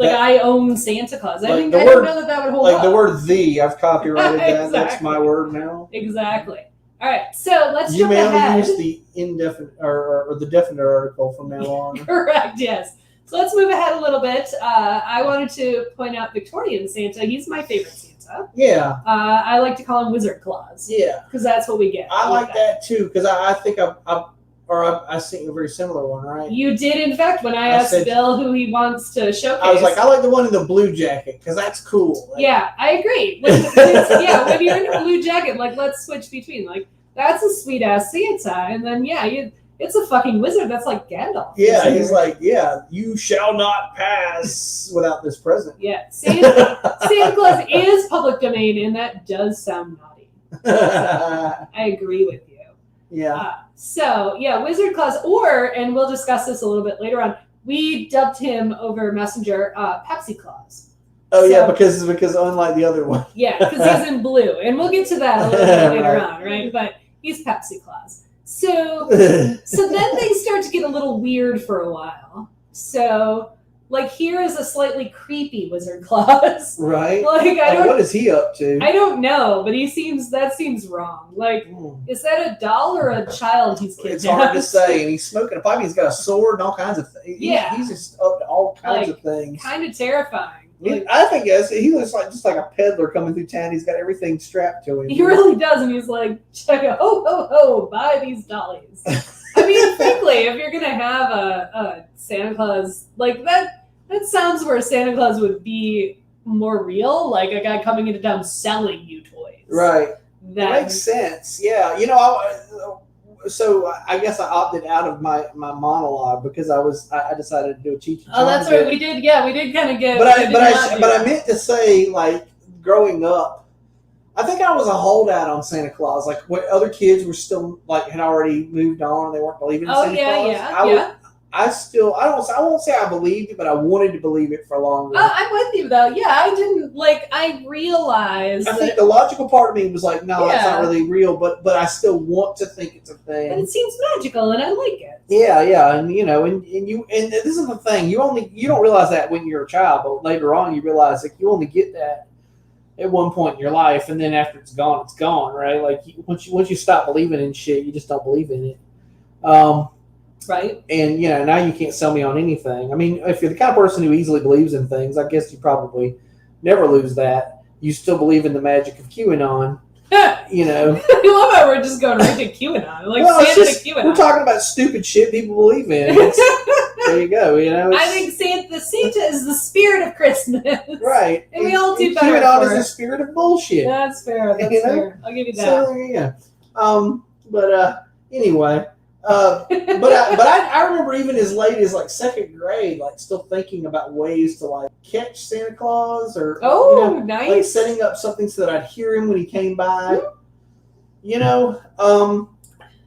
Speaker 1: I own Santa Claus? I
Speaker 2: like
Speaker 1: think I don't know that would hold up.
Speaker 2: Like the word "the," I've copyrighted that.
Speaker 1: Exactly.
Speaker 2: That's my word now.
Speaker 1: Exactly. All right, so let's
Speaker 2: You
Speaker 1: jump
Speaker 2: may
Speaker 1: ahead.
Speaker 2: only use the indefinite or the definite article from now on.
Speaker 1: Correct. Yes. So let's move ahead a little bit. I wanted to point out Victorian Santa. He's my favorite Santa.
Speaker 2: Yeah.
Speaker 1: I like to call him Wizard Claus.
Speaker 2: Yeah.
Speaker 1: Because that's what we get.
Speaker 2: I like that too because I think I seen a very similar one, right?
Speaker 1: You did, in fact, when I asked Bill who he wants to showcase.
Speaker 2: I was like, I like the one in the blue jacket because that's cool. Like,
Speaker 1: yeah, I agree. When you're in a blue jacket, like, let's switch between. Like, that's a sweet ass Santa, and then it's a fucking wizard. That's like Gandalf.
Speaker 2: Yeah, he's like, you shall not pass without this present.
Speaker 1: Yeah, Santa Claus is public domain, and that does sound naughty. I agree with you.
Speaker 2: Yeah.
Speaker 1: Wizard Claus, and we'll discuss this a little bit later on, we dubbed him over Messenger Pepsi Claus.
Speaker 2: Oh, yeah, because unlike the other one.
Speaker 1: Yeah, because he's in blue. And we'll get to that a little bit later on, right? But he's Pepsi Claus. So then they start to get a little weird for a while. So, like, here is a slightly creepy Wizard Claus.
Speaker 2: Right.
Speaker 1: Like,
Speaker 2: what is he up to?
Speaker 1: I don't know, but that seems wrong. Like, is that a doll or a child he's kidnapped?
Speaker 2: It's hard to say. And he's smoking a pipe. He's got a sword and all kinds of things.
Speaker 1: Yeah.
Speaker 2: He's just up to all kinds of things.
Speaker 1: Kind of terrifying. Like,
Speaker 2: I think he looks like just like a peddler coming through town. He's got everything strapped to him.
Speaker 1: He really does, and he's like, check out, ho, ho, ho, buy these dollies. I mean, frankly, if you're going to have a Santa Claus, like that sounds where Santa Claus would be more real, like a guy coming into town selling you toys.
Speaker 2: Right. That makes sense. Yeah. So I guess I opted out of my monologue because I decided to do a Cheech and Chong.
Speaker 1: Oh, that's right. We did. Yeah, we did kind of get.
Speaker 2: But I meant to say, like, growing up, I think I was a holdout on Santa Claus. Like, when other kids were still had already moved on and they weren't believing in Santa Claus. I won't say I believed it, but I wanted to believe it for longer.
Speaker 1: I'm with you though. Yeah, I didn't I realized.
Speaker 2: I think the logical part of me was like, no, that's not really real, but I still want to think it's a thing.
Speaker 1: But it seems magical, and I like it.
Speaker 2: Yeah, and and this is the thing. You don't realize that when you're a child, but later on you realize that you only get that at one point in your life, and then after it's gone, right? Like once you stop believing in shit, you just don't believe in it.
Speaker 1: Right.
Speaker 2: And, now you can't sell me on anything. I mean, if you're the kind of person who easily believes in things, I guess you probably never lose that. You still believe in the magic of QAnon,
Speaker 1: I love how we're just going right to QAnon. Like, Santa to QAnon.
Speaker 2: We're talking about stupid shit people believe in. There you go.
Speaker 1: I think Santa is the spirit of Christmas.
Speaker 2: Right.
Speaker 1: And we all do better.
Speaker 2: QAnon is the spirit of bullshit.
Speaker 1: That's fair. That's fair. I'll give you that.
Speaker 2: So, yeah. Anyway. But I remember even as late as like second grade, like still thinking about ways to catch Santa Claus or
Speaker 1: nice,
Speaker 2: like setting up something so that I'd hear him when he came by.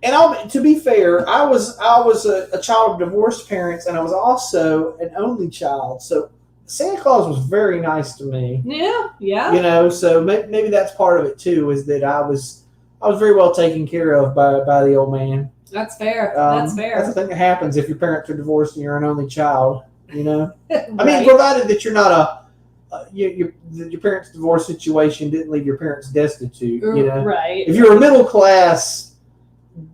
Speaker 2: And to be fair, I was a child of divorced parents, and I was also an only child. So Santa Claus was very nice to me.
Speaker 1: Yeah.
Speaker 2: So maybe that's part of it too. Is that I was very well taken care of by the old man.
Speaker 1: That's fair. That's fair.
Speaker 2: That's the thing that happens if your parents are divorced and you're an only child.
Speaker 1: Right.
Speaker 2: I mean, provided that you're not your parents' divorce situation didn't leave your parents destitute.
Speaker 1: Right.
Speaker 2: If you're a middle class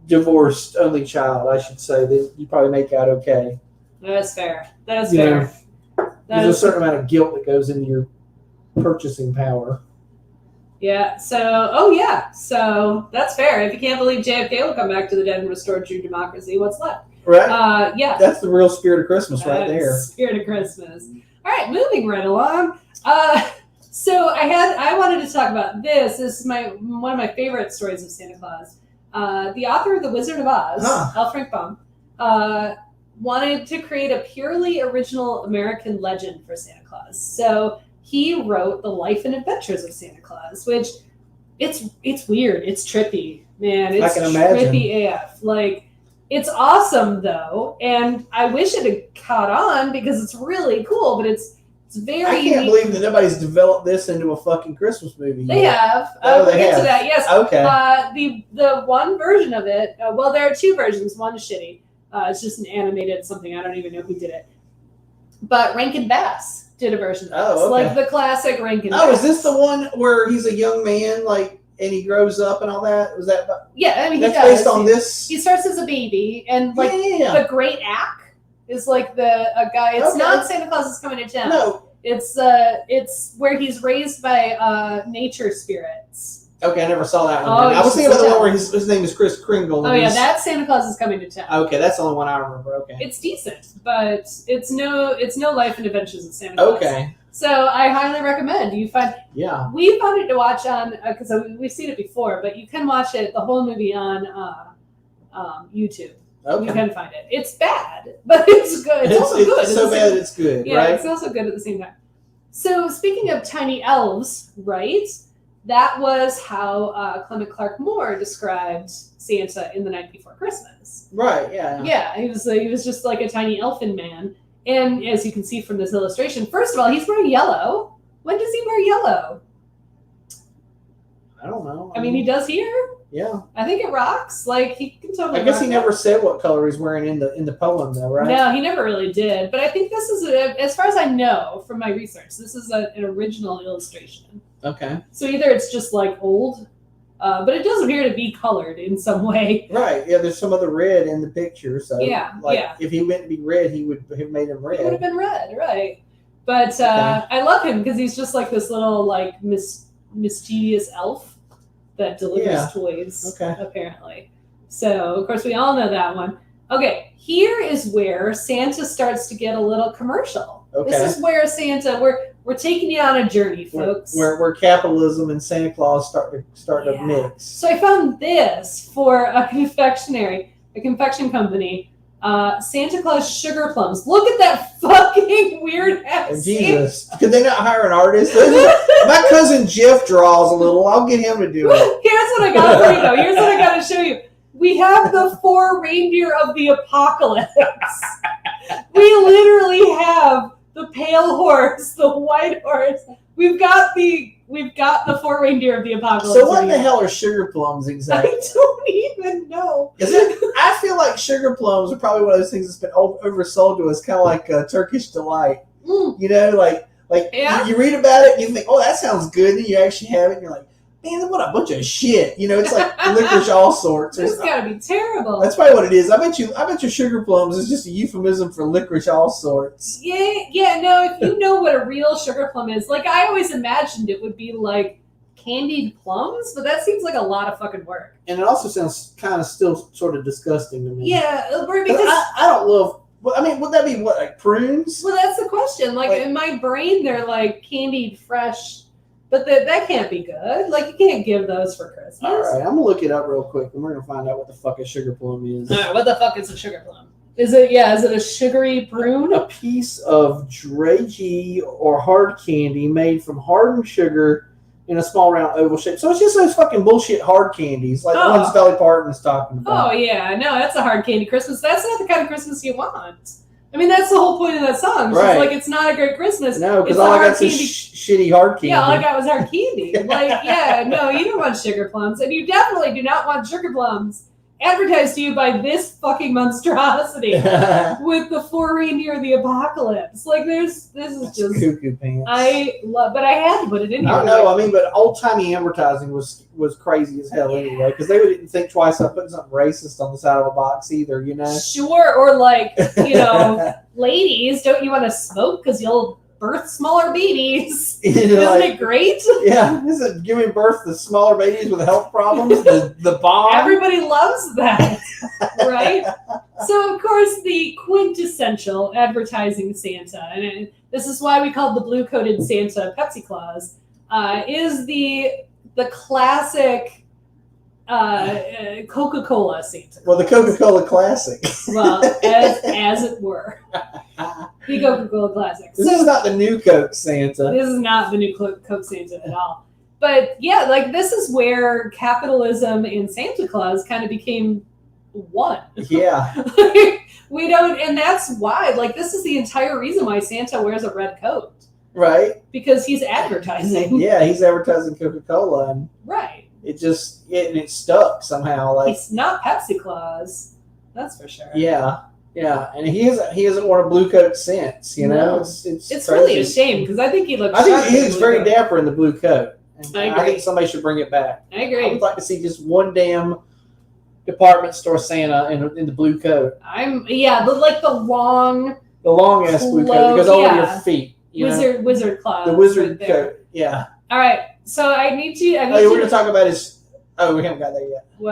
Speaker 2: divorced only child, I should say, then you probably make out okay.
Speaker 1: That's fair. That's fair.
Speaker 2: There's a certain amount of guilt that goes into your purchasing power.
Speaker 1: Yeah. So that's fair. If you can't believe JFK will come back to the dead and restore true democracy, what's left?
Speaker 2: Right.
Speaker 1: Yeah.
Speaker 2: That's the real spirit of Christmas right there.
Speaker 1: Spirit of Christmas. All right, moving right along. So I wanted to talk about this. This is one of my favorite stories of Santa Claus. The author of The Wizard of Oz, L. Frank Baum, wanted to create a purely original American legend for Santa Claus. So he wrote The Life and Adventures of Santa Claus, which it's weird. It's trippy, man. It's trippy AF. Like, it's awesome though, and I wish it had caught on because it's really cool. But it's very.
Speaker 2: I can't believe that nobody's developed this into a fucking Christmas movie.
Speaker 1: They have.
Speaker 2: Oh,
Speaker 1: we'll get to that. Yes.
Speaker 2: Okay.
Speaker 1: The one version of it. Well, there are two versions. One's shitty. It's just an animated something. I don't even know who did it. But Rankin Bass did a version of this, like the classic Rankin Bass.
Speaker 2: Oh, is this the one where he's a young man, and he grows up and all that? Was that?
Speaker 1: Yeah, I mean,
Speaker 2: that's based on this.
Speaker 1: He starts as a baby, and the Great Ack is like a guy. It's not Santa Claus is Coming to Town.
Speaker 2: No,
Speaker 1: it's where he's raised by nature spirits.
Speaker 2: Okay, I never saw that one. I was thinking about the one where his name is Kris Kringle.
Speaker 1: Oh yeah, that's Santa Claus is Coming to Town.
Speaker 2: Okay, that's the only one I remember. Okay,
Speaker 1: it's decent, but it's no Life and Adventures of Santa Claus.
Speaker 2: Okay.
Speaker 1: So I highly recommend we found it to watch on because we've seen it before, but you can watch it the whole movie on YouTube. Okay. You can find it. It's bad, but it's good. It's also good.
Speaker 2: It's so bad it's good.
Speaker 1: Yeah,
Speaker 2: right?
Speaker 1: It's also good at the same time. So speaking of tiny elves, right? That was how Clement Clark Moore described Santa in The Night Before Christmas.
Speaker 2: Right. Yeah.
Speaker 1: Yeah, he was just like a tiny elfin man. And as you can see from this illustration, first of all, he's wearing yellow. When does he wear yellow?
Speaker 2: I don't know.
Speaker 1: I mean, he does here.
Speaker 2: Yeah.
Speaker 1: I think it rocks. Like, he can totally.
Speaker 2: I guess he never said what color he's wearing in the poem, though, right?
Speaker 1: No, he never really did. But I think this is, as far as I know from my research, this is an original illustration.
Speaker 2: Okay.
Speaker 1: So either it's just like old, but it does appear to be colored in some way.
Speaker 2: Right. Yeah. There's some other red in the picture. So
Speaker 1: yeah.
Speaker 2: If he went to be red, he would have made him red.
Speaker 1: It would have been red, right? But I love him because he's just like this little like mischievous elf that delivers toys. Okay. Apparently. So of course we all know that one. Okay. Here is where Santa starts to get a little commercial. Okay. This is where Santa we're taking you on a journey, folks.
Speaker 2: Where capitalism and Santa Claus start to mix.
Speaker 1: So I found this for a confection company. Santa Claus sugar plums. Look at that fucking weird ass.
Speaker 2: Jesus. Could they not hire an artist? My cousin Jeff draws a little. I'll get him to do it.
Speaker 1: Here's what I got for you, though. Here's what I got to show you. We have the 4 reindeer of the apocalypse. We literally have the pale horse, the white horse. We've got the 4 reindeer of the apocalypse.
Speaker 2: So what the hell are sugar plums exactly?
Speaker 1: I don't even know.
Speaker 2: I feel like sugar plums are probably one of those things that's been oversold to us, kind of like Turkish delight.
Speaker 1: Mm.
Speaker 2: You know, you read about it and you think, oh, that sounds good, and you actually have it, and you're like, man, what a bunch of shit. You know, it's like licorice all sorts.
Speaker 1: It's got to be terrible.
Speaker 2: That's probably what it is. I bet you sugar plums is just a euphemism for licorice all sorts.
Speaker 1: Yeah, no, if you know what a real sugar plum is, like I always imagined it would be like candied plums, but that seems like a lot of fucking work.
Speaker 2: And it also sounds kind of still sort of disgusting to me.
Speaker 1: Yeah, because
Speaker 2: I don't love, I mean, would that be what, like prunes?
Speaker 1: Well, that's the question. Like in my brain, they're like candied fresh. But that can't be good. Like, you can't give those for Christmas.
Speaker 2: All right, I'm going to look it up real quick, and we're going to find out what the fuck a sugar plum is.
Speaker 1: All right, what the fuck is a sugar plum? Is it a sugary prune?
Speaker 2: A piece of dragee or hard candy made from hardened sugar in a small round oval shape. So it's just those fucking bullshit hard candies, like the ones Dolly Parton is talking about.
Speaker 1: Oh, yeah. No, that's a hard candy Christmas. That's not the kind of Christmas you want. I mean, that's the whole point of that song. She's
Speaker 2: Right.
Speaker 1: like, it's not a great Christmas.
Speaker 2: No, because
Speaker 1: It's
Speaker 2: all
Speaker 1: the
Speaker 2: I
Speaker 1: hard
Speaker 2: got is
Speaker 1: candy.
Speaker 2: shitty hard candy.
Speaker 1: Yeah, all I got was hard candy. Like, yeah, no, you don't want sugar plums. And you definitely do not want sugar plums advertised to you by this fucking monstrosity with the 4 reindeer of the apocalypse. Like, this is just
Speaker 2: cuckoo pants.
Speaker 1: but I had to put it in here.
Speaker 2: I know. I mean, but old timey advertising was crazy as hell anyway, because they wouldn't think twice about putting something racist on the side of a box either, you know.
Speaker 1: Sure, or like, you know, ladies, don't you want to smoke because you'll birth smaller babies? Isn't it great?
Speaker 2: Yeah, isn't it giving birth to smaller babies with health problems the bomb?
Speaker 1: Everybody loves that, right? So, of course, the quintessential advertising Santa, and this is why we called the blue-coated Santa Pepsi Claus, is the classic Coca-Cola Santa.
Speaker 2: Well, the Coca-Cola Classic.
Speaker 1: Well, as it were. The Coca-Cola Classic.
Speaker 2: This is not the new Coke Santa.
Speaker 1: This is not the new Coke Santa at all. But yeah, like this is where capitalism and Santa Claus kind of became one.
Speaker 2: Yeah.
Speaker 1: We don't, and that's why, like, this is the entire reason why Santa wears a red coat.
Speaker 2: Right.
Speaker 1: Because he's advertising.
Speaker 2: Yeah, he's advertising Coca-Cola, and
Speaker 1: right.
Speaker 2: it stuck somehow. Like,
Speaker 1: he's not Pepsi Claus, that's for sure.
Speaker 2: Yeah. Yeah, and he hasn't worn a blue coat since, you know.
Speaker 1: No.
Speaker 2: It's
Speaker 1: really a shame because I think he looks.
Speaker 2: I think he looks very dapper in the blue coat. And
Speaker 1: I agree.
Speaker 2: think somebody should bring it back.
Speaker 1: I agree.
Speaker 2: I would like to see just one damn department store Santa in the blue coat.
Speaker 1: The
Speaker 2: long ass blue coat that goes over your feet.
Speaker 1: Wizard Claus.
Speaker 2: The wizard
Speaker 1: right
Speaker 2: coat. Yeah.
Speaker 1: All right. So I need you.
Speaker 2: We're gonna talk about his. Oh, we haven't got there yet.
Speaker 1: We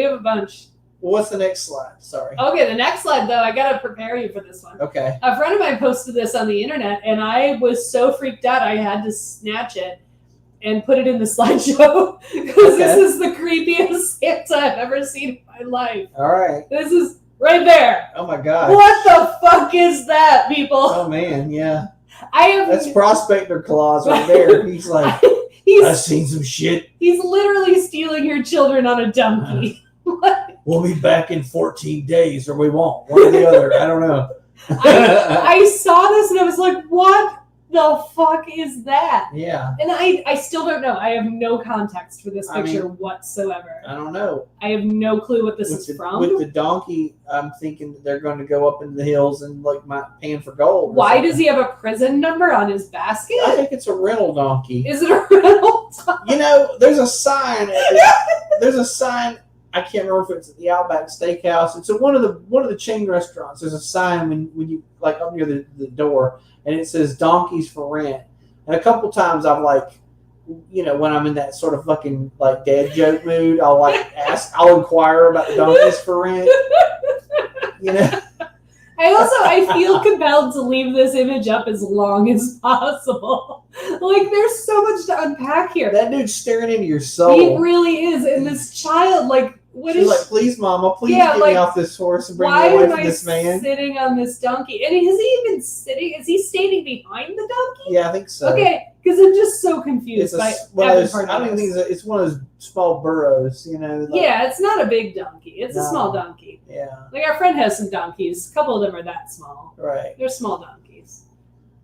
Speaker 1: have a bunch.
Speaker 2: Well, what's the next slide? Sorry.
Speaker 1: Okay, the next slide though, I gotta prepare you for this one.
Speaker 2: Okay.
Speaker 1: A friend of mine posted this on the internet, and I was so freaked out I had to snatch it and put it in the slideshow because This is the creepiest Santa I've ever seen in my life.
Speaker 2: All right.
Speaker 1: This is right there.
Speaker 2: Oh my God.
Speaker 1: What the fuck is that, people?
Speaker 2: Oh man, yeah.
Speaker 1: That's
Speaker 2: Prospector Claus right there. He's like, I've seen some shit.
Speaker 1: He's literally stealing your children on a donkey.
Speaker 2: We'll be back in 14 days, or we won't. One or the other. I don't know.
Speaker 1: I saw this and I was like, what the fuck is that?
Speaker 2: Yeah.
Speaker 1: And I still don't know. I have no context for this picture whatsoever.
Speaker 2: I don't know.
Speaker 1: I have no clue what this is from.
Speaker 2: With the donkey, I'm thinking that they're going to go up into the hills and pan for gold.
Speaker 1: Why does he have a prison number on his basket?
Speaker 2: I think it's a rental donkey.
Speaker 1: Is it a rental donkey?
Speaker 2: You know, there's a sign. There's a sign. I can't remember if it's at the Outback Steakhouse. It's at one of the chain restaurants. There's a sign when you up near the door, and it says donkeys for rent. And a couple times I've when I'm in that sort of fucking dad joke mood, I'll inquire about the donkeys for rent. You know.
Speaker 1: I feel compelled to leave this image up as long as possible. There's so much to unpack here.
Speaker 2: That dude's staring into your soul.
Speaker 1: He really is. And this child,
Speaker 2: She's please, Mama, please get me off this horse and bring me away from this man.
Speaker 1: Why am I sitting on this donkey? And is he even sitting? Is he standing behind the donkey?
Speaker 2: Yeah, I think so.
Speaker 1: Okay, because I'm just so confused by every part of this.
Speaker 2: It's one of those small burros, you know.
Speaker 1: Yeah, it's not a big donkey. It's a small donkey.
Speaker 2: Yeah.
Speaker 1: Our friend has some donkeys. A couple of them are that small.
Speaker 2: Right.
Speaker 1: They're small donkeys.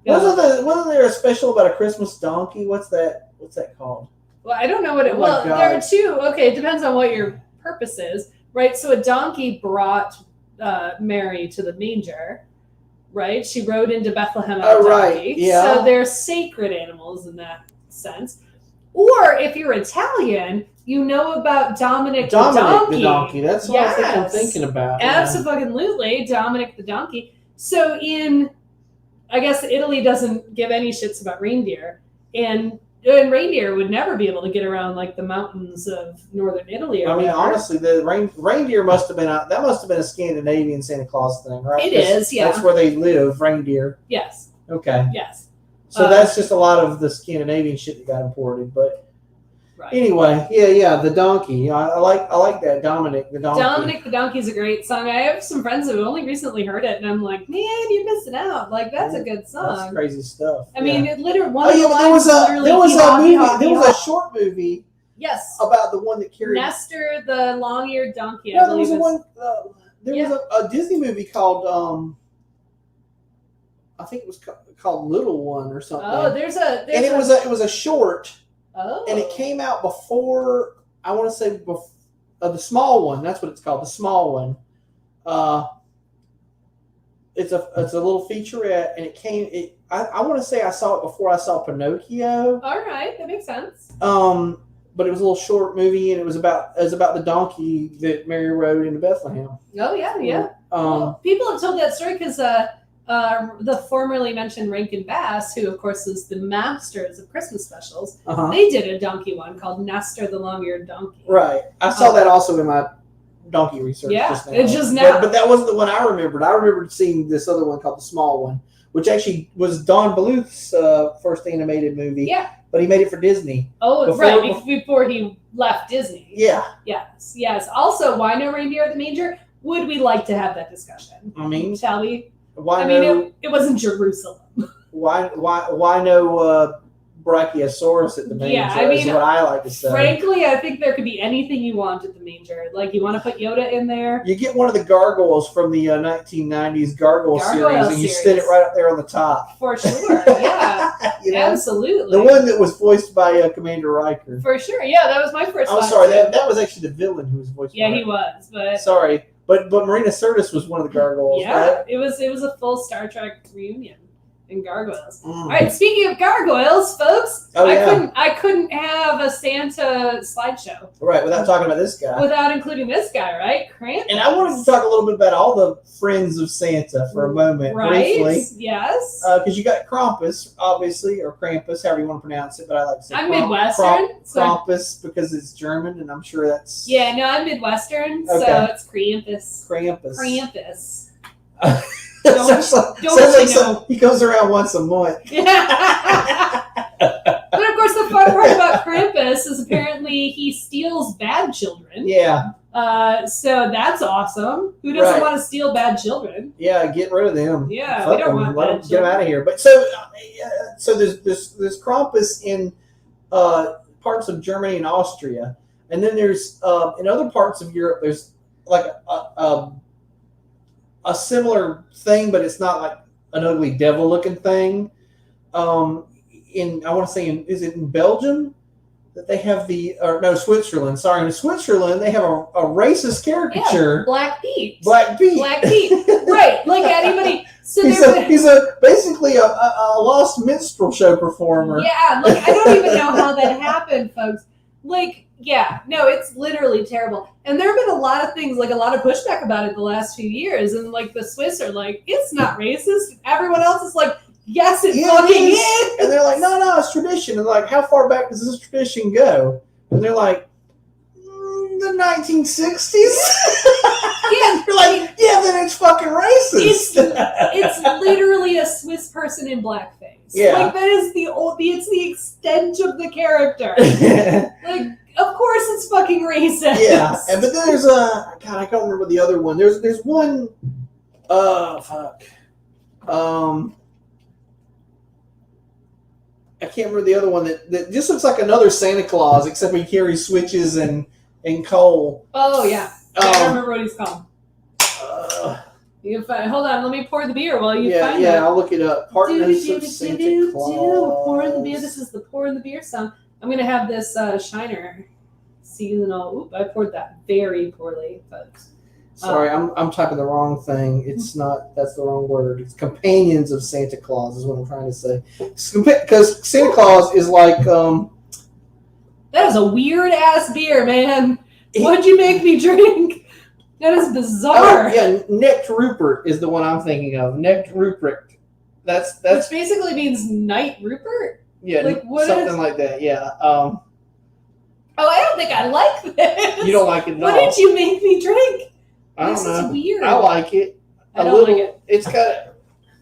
Speaker 2: Wasn't there a special about a Christmas donkey? What's that called?
Speaker 1: Well, I don't know what it. Well, there are two. Okay, it depends on what your purpose is, right? So a donkey brought Mary to the manger, right? She rode into Bethlehem on a donkey.
Speaker 2: Right. Yeah.
Speaker 1: So they're sacred animals in that sense. Or if you're Italian, you know about Dominic the donkey.
Speaker 2: That's what I'm thinking about.
Speaker 1: Absolutely, Dominic the donkey. So I guess Italy doesn't give any shits about reindeer, and reindeer would never be able to get around the mountains of northern Italy.
Speaker 2: Honestly, the reindeer must have been a Scandinavian Santa Claus thing, right?
Speaker 1: It is, yeah.
Speaker 2: That's where they live, reindeer.
Speaker 1: Yes.
Speaker 2: Okay.
Speaker 1: Yes.
Speaker 2: So that's just a lot of the Scandinavian shit that got imported, but.
Speaker 1: Right.
Speaker 2: Anyway, yeah, the donkey. I like that Dominic the donkey.
Speaker 1: Dominic the donkey is a great song. I have some friends who only recently heard it, and I'm like, man, you're missing out. That's a good song.
Speaker 2: That's crazy stuff.
Speaker 1: I mean, it literally
Speaker 2: there was a short movie.
Speaker 1: Yes.
Speaker 2: About the one that carried
Speaker 1: Nestor the long-eared donkey.
Speaker 2: No, there was a Disney movie called I think it was called Little One or something.
Speaker 1: Oh, there's
Speaker 2: and it was a short.
Speaker 1: Oh.
Speaker 2: And it came out before, I want to say, the small one. That's what it's called, the small one. It's a little featurette, and I want to say I saw it before I saw Pinocchio.
Speaker 1: All right, that makes sense.
Speaker 2: But it was a little short movie, and it was about the donkey that Mary rode into Bethlehem.
Speaker 1: Oh yeah. Well, people have told that story because the formerly mentioned Rankin Bass, who of course is the masters of Christmas specials, they did a donkey one called Nestor the Long-Eared Donkey.
Speaker 2: Right. I saw that also in my donkey research.
Speaker 1: Yeah,
Speaker 2: just now.
Speaker 1: it's just now.
Speaker 2: But that wasn't the one I remembered. I remembered seeing this other one called The Small One, which actually was Don Bluth's first animated movie.
Speaker 1: Yeah.
Speaker 2: But he made it for Disney.
Speaker 1: Oh, before he left Disney.
Speaker 2: Yeah.
Speaker 1: Yes. Also, why no reindeer at the manger? Would we like to have that discussion?
Speaker 2: I mean,
Speaker 1: shall we?
Speaker 2: Why
Speaker 1: it wasn't Jerusalem.
Speaker 2: Why no Brachiosaurus at the manger? Is what I like to say.
Speaker 1: Frankly, I think there could be anything you want at the manger. Like, you want to put Yoda in there?
Speaker 2: You get one of the gargoyles from the 1990s Gargoyle series, and you sit it right up there on the top.
Speaker 1: For sure, yeah. Absolutely.
Speaker 2: The one that was voiced by Commander Riker.
Speaker 1: For sure, yeah. That was my first
Speaker 2: I'm sorry, that was actually the villain who was voiced by
Speaker 1: he was. But
Speaker 2: sorry. But Marina Sirtis was one of the gargoyles.
Speaker 1: Yeah,
Speaker 2: right?
Speaker 1: it was a full Star Trek reunion in gargoyles. All right, speaking of gargoyles, folks, I couldn't have a Santa slideshow.
Speaker 2: Right, without talking about this guy.
Speaker 1: Without including this guy, right? Krampus.
Speaker 2: And I wanted to talk a little bit about all the friends of Santa for a moment, briefly.
Speaker 1: Yes.
Speaker 2: Because you got Krampus, obviously, or Krampus, however you want to pronounce it, but I like to say
Speaker 1: I'm Midwestern.
Speaker 2: Krampus because it's German, and I'm sure that's...
Speaker 1: Yeah, no, I'm Midwestern, so it's Krampus. Krampus.
Speaker 2: Sounds like he goes around once a month.
Speaker 1: But of course, the fun part about Krampus is apparently he steals bad children.
Speaker 2: Yeah.
Speaker 1: So that's awesome. Who doesn't want to steal bad children?
Speaker 2: Yeah, get rid of them.
Speaker 1: Yeah, we don't want bad children.
Speaker 2: Get them out of here. But so there's Krampus in parts of Germany and Austria, and then there's in other parts of Europe there's like a similar thing, but it's not like an ugly devil-looking thing. Is it in Belgium that they have Switzerland. Sorry, in Switzerland they have a racist caricature.
Speaker 1: Yeah, Black Pete.
Speaker 2: Black Pete.
Speaker 1: Right, like anybody. So
Speaker 2: he's basically a lost minstrel show performer.
Speaker 1: Yeah, like I don't even know how that happened, folks. Like. Yeah, no, it's literally terrible. And there have been a lot of things, like a lot of pushback about it the last few years. And like the Swiss are like, it's not racist. Everyone else is like, yes, it fucking is.
Speaker 2: And they're like, no, it's tradition. And like, how far back does this tradition go? And they're like, the 1960s?
Speaker 1: Yeah.
Speaker 2: You're like, yeah, then it's fucking racist.
Speaker 1: It's literally a Swiss person in blackface.
Speaker 2: Yeah.
Speaker 1: Like that is it's the extent of the character. Like, of course it's fucking racist.
Speaker 2: Yeah. But then there's I can't remember the other one. There's one I can't remember the other one that just looks like another Santa Claus, except he carries switches and coal.
Speaker 1: Oh yeah. I don't remember what he's called. You can find, hold on, let me pour the beer while you find it.
Speaker 2: Yeah, I'll look it up. Partners of Santa Claus.
Speaker 1: Pouring the beer. This is the pouring the beer song. I'm gonna have this Shiner seasonal. Oop, I poured that very poorly, folks.
Speaker 2: Sorry, I'm typing the wrong thing. It's not. That's the wrong word. It's companions of Santa Claus is what I'm trying to say. Because Santa Claus is like.
Speaker 1: That is a weird ass beer, man. What'd you make me drink? That is bizarre.
Speaker 2: Oh, yeah, Necked Rupert is the one I'm thinking of. Necked Rupert. That's
Speaker 1: which basically means Night Rupert.
Speaker 2: Yeah, like something like that. Yeah.
Speaker 1: Oh, I don't think I like this.
Speaker 2: You don't like it at all.
Speaker 1: What did you make me drink?
Speaker 2: I don't know.
Speaker 1: This is weird.
Speaker 2: I like it.
Speaker 1: I don't like it.
Speaker 2: It's kind of.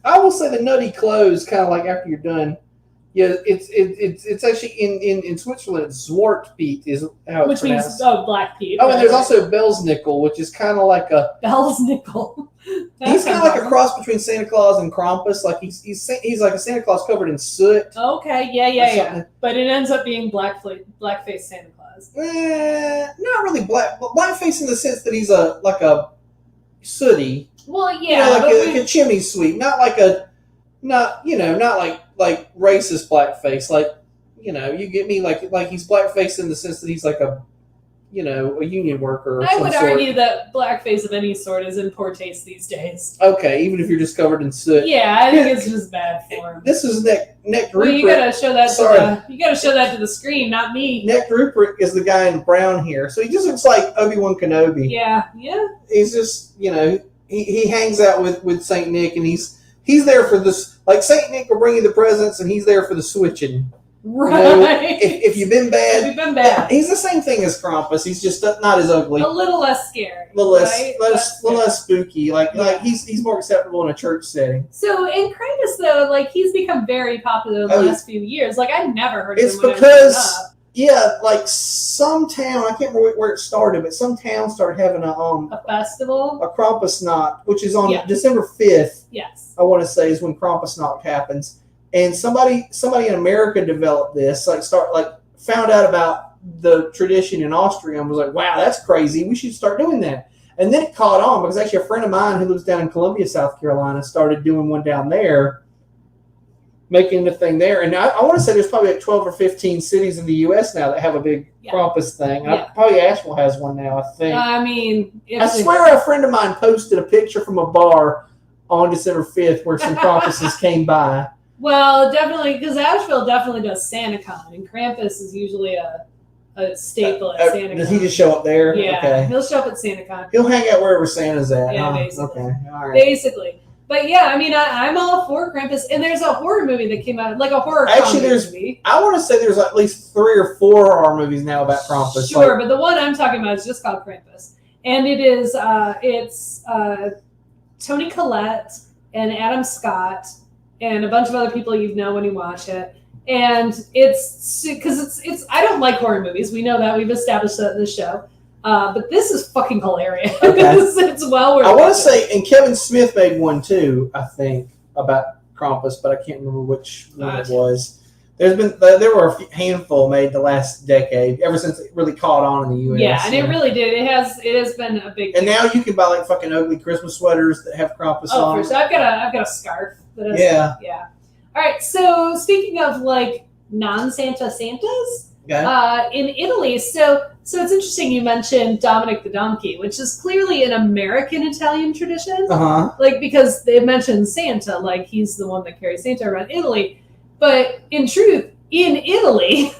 Speaker 2: I will say the nutty close, kind of like after you're done. Yeah, it's actually in Switzerland. Zwartpiet is how it's pronounced.
Speaker 1: Which means Black Pete.
Speaker 2: Oh, and there's also Belsnickel, which is kind of like a
Speaker 1: Belsnickel.
Speaker 2: He's kind of like a cross between Santa Claus and Krampus. Like he's like a Santa Claus covered in soot.
Speaker 1: Okay, yeah. But it ends up being blackface Santa Claus.
Speaker 2: Not really blackface in the sense that he's like a sooty.
Speaker 1: Well, yeah,
Speaker 2: like a chimney sweep, not like not like racist blackface. Like, you get me, like he's blackface in the sense that he's like a union worker. Or
Speaker 1: I would argue that blackface of any sort is in poor taste these days.
Speaker 2: Okay, even if you're just covered in soot.
Speaker 1: Yeah, I think it's just bad form.
Speaker 2: This is Nick Rupert.
Speaker 1: Well, you gotta show that to the screen, not me.
Speaker 2: Nick Rupert is the guy in brown here, so he just looks like Obi-Wan Kenobi.
Speaker 1: Yeah.
Speaker 2: He's just he hangs out with Saint Nick, and he's there for this. Like, Saint Nick will bring you the presents, and he's there for the switching.
Speaker 1: Right.
Speaker 2: If you've been bad,
Speaker 1: you've been bad.
Speaker 2: He's the same thing as Krampus. He's just not as ugly.
Speaker 1: A little less scary.
Speaker 2: A little less spooky. Like he's more acceptable in a church setting.
Speaker 1: So in Krampus, though, like, he's become very popular in the last few years. Like, I never heard of him.
Speaker 2: It's because like some town, I can't remember where it started, but some town started having a
Speaker 1: festival,
Speaker 2: a Krampusnacht, which is on December 5th.
Speaker 1: Yes,
Speaker 2: I want to say is when Krampusnacht happens. And somebody in America developed this, found out about the tradition in Austria and was like, wow, that's crazy. We should start doing that. And then it caught on because actually a friend of mine who lives down in Columbia, South Carolina, started doing one down there, making the thing there. And I want to say there's probably like 12 or 15 cities in the U.S. now that have a big Krampus thing. Probably Asheville has one now, I think.
Speaker 1: I mean,
Speaker 2: I swear a friend of mine posted a picture from a bar on December 5th where some Krampuses came by.
Speaker 1: Well, definitely, because Asheville definitely does SantaCon, and Krampus is usually a staple at SantaCon.
Speaker 2: Does he just show up there?
Speaker 1: Yeah,
Speaker 2: okay.
Speaker 1: He'll show up at SantaCon.
Speaker 2: He'll hang out wherever Santa's at.
Speaker 1: Yeah, basically.
Speaker 2: Okay, all right.
Speaker 1: Basically. But yeah, I mean, I'm all for Krampus, and there's a horror movie that came out, like a horror movie.
Speaker 2: I want to say there's at least 3 or 4 horror movies now about Krampus.
Speaker 1: Sure, but the one I'm talking about is just called Krampus, and it is it's Toni Collette and Adam Scott and a bunch of other people when you watch it. And it's because it's I don't like horror movies. We know that. We've established that in the show. But this is fucking hilarious. Okay. It's well worth it.
Speaker 2: I want to say, and Kevin Smith made one too, I think, about Krampus, but I can't remember which one it was. There were a handful made the last decade, ever since it really caught on in the U.S.
Speaker 1: Yeah, and it really did. It has been a big.
Speaker 2: And now you can buy like fucking ugly Christmas sweaters that have Krampus on.
Speaker 1: Oh, for sure. I've got a scarf.
Speaker 2: Yeah.
Speaker 1: All right. So speaking of like non-Santa Santas, in Italy, so it's interesting you mentioned Dominic the Donkey, which is clearly an American Italian tradition. Like, because they mentioned Santa, like he's the one that carries Santa around Italy. But in truth, in Italy,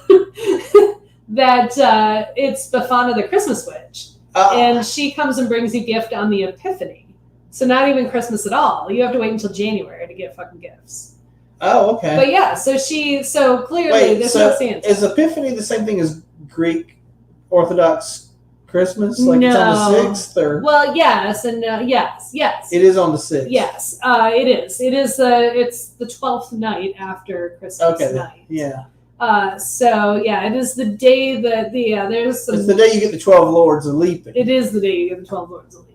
Speaker 1: that it's Befana the Christmas witch. And she comes and brings you a gift on the Epiphany. So not even Christmas at all. You have to wait until January to get fucking gifts.
Speaker 2: Oh, okay.
Speaker 1: But yeah, so clearly there's no Santa.
Speaker 2: Is Epiphany the same thing as Greek Orthodox Christmas? Like it's on the 6th? Or?
Speaker 1: Well, yes and yes.
Speaker 2: It is on the 6th.
Speaker 1: Yes, it is. It is. It's the 12th night after Christmas night.
Speaker 2: Yeah.
Speaker 1: So yeah, it is the day that there's some.
Speaker 2: It's the day you get the 12 Lords of Leaping.
Speaker 1: It is the day you get the 12 Lords of Leaping.